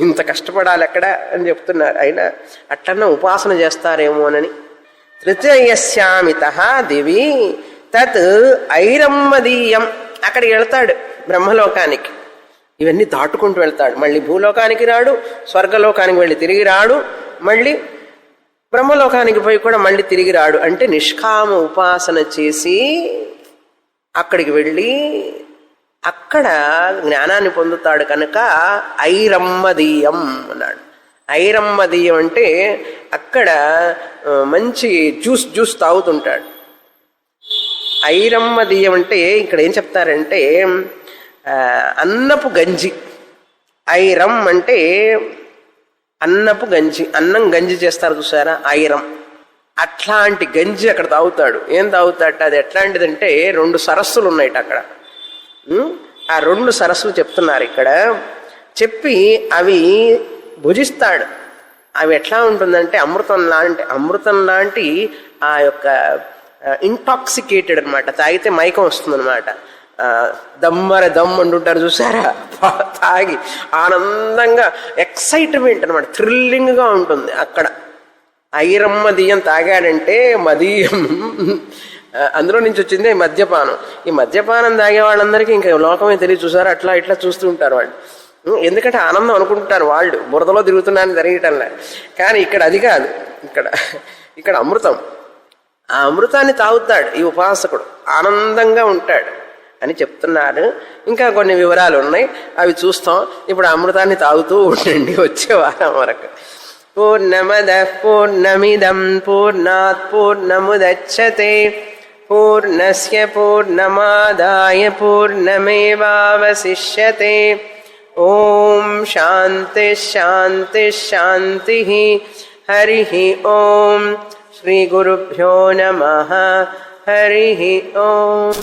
ఇంత కష్టపడాలి అక్కడ అని చెప్తున్నారు. అయినా అట్లన్నా ఉపాసన చేస్తారేమోనని. తృతీయస్యామిత దివి తత్ ఐరమ్మదీయం, అక్కడికి వెళ్తాడు బ్రహ్మలోకానికి. ఇవన్నీ దాటుకుంటూ వెళ్తాడు. మళ్ళీ భూలోకానికి రాడు, స్వర్గలోకానికి వెళ్ళి తిరిగి రాడు, మళ్ళీ బ్రహ్మలోకానికి పోయి కూడా మళ్ళీ తిరిగి రాడు. అంటే నిష్కామ ఉపాసన చేసి అక్కడికి వెళ్ళి అక్కడ జ్ఞానాన్ని పొందుతాడు. కనుక ఐరమ్మదీయం అన్నాడు. ఐరమ్మదీయం అంటే అక్కడ మంచి జ్యూస్ తాగుతుంటాడు. ఐరమ్మదీయం అంటే ఇక్కడ ఏం చెప్తారంటే అన్నపు గంజి. ఐరం అంటే అన్నపు గంజి, అన్నం గంజి చేస్తారు చూసారా, ఐరం. అట్లాంటి గంజి అక్కడ తాగుతాడు. ఏం తాగుతాడట, అది ఎట్లాంటిదంటే 2 సరస్సులు ఉన్నాయట అక్కడ. ఆ 2 సరస్సులు చెప్తున్నారు ఇక్కడ. చెప్పి అవి భుజిస్తాడు. అవి ఎట్లా ఉంటుందంటే అమృతం లాంటి ఆ యొక్క ఇంటాక్సికేటెడ్ అనమాట. తాగితే మైకం వస్తుంది అనమాట. దమ్ అంటుంటారు చూసారా, తాగి ఆనందంగా ఎక్సైట్మెంట్ అనమాట, థ్రిల్లింగ్గా ఉంటుంది అక్కడ. ఐరమ్మదీయం తాగాడంటే, మదీయం అందులో నుంచి వచ్చింది మద్యపానం. ఈ మద్యపానం తాగే వాళ్ళందరికీ ఇంకా లోకమే తెలియదు చూసారా, అట్లా ఇట్లా చూస్తూ ఉంటారు వాళ్ళు. ఎందుకంటే ఆనందం అనుకుంటారు వాళ్ళు, బురదలో తిరుగుతున్నాను జరిగటంలే. కానీ ఇక్కడ అది కాదు, ఇక్కడ అమృతం. ఆ అమృతాన్ని తాగుతాడు ఈ ఉపాసకుడు, ఆనందంగా ఉంటాడు అని చెప్తున్నారు. ఇంకా కొన్ని వివరాలు ఉన్నాయి, అవి చూస్తాం. ఇప్పుడు అమృతాన్ని తాగుతూ ఉండండి వచ్చే వారం వరకు. పూర్ణమదః పూర్ణమిదం పూర్ణాత్ పూర్ణముదచ్యతే పూర్ణస్య పూర్ణమాదాయ పూర్ణమేవావశిష్యతే. ఓం శాంతి శాంతి శాంతి. హరి ఓం. శ్రీ గురుభ్యో నమః. హరి ఓం.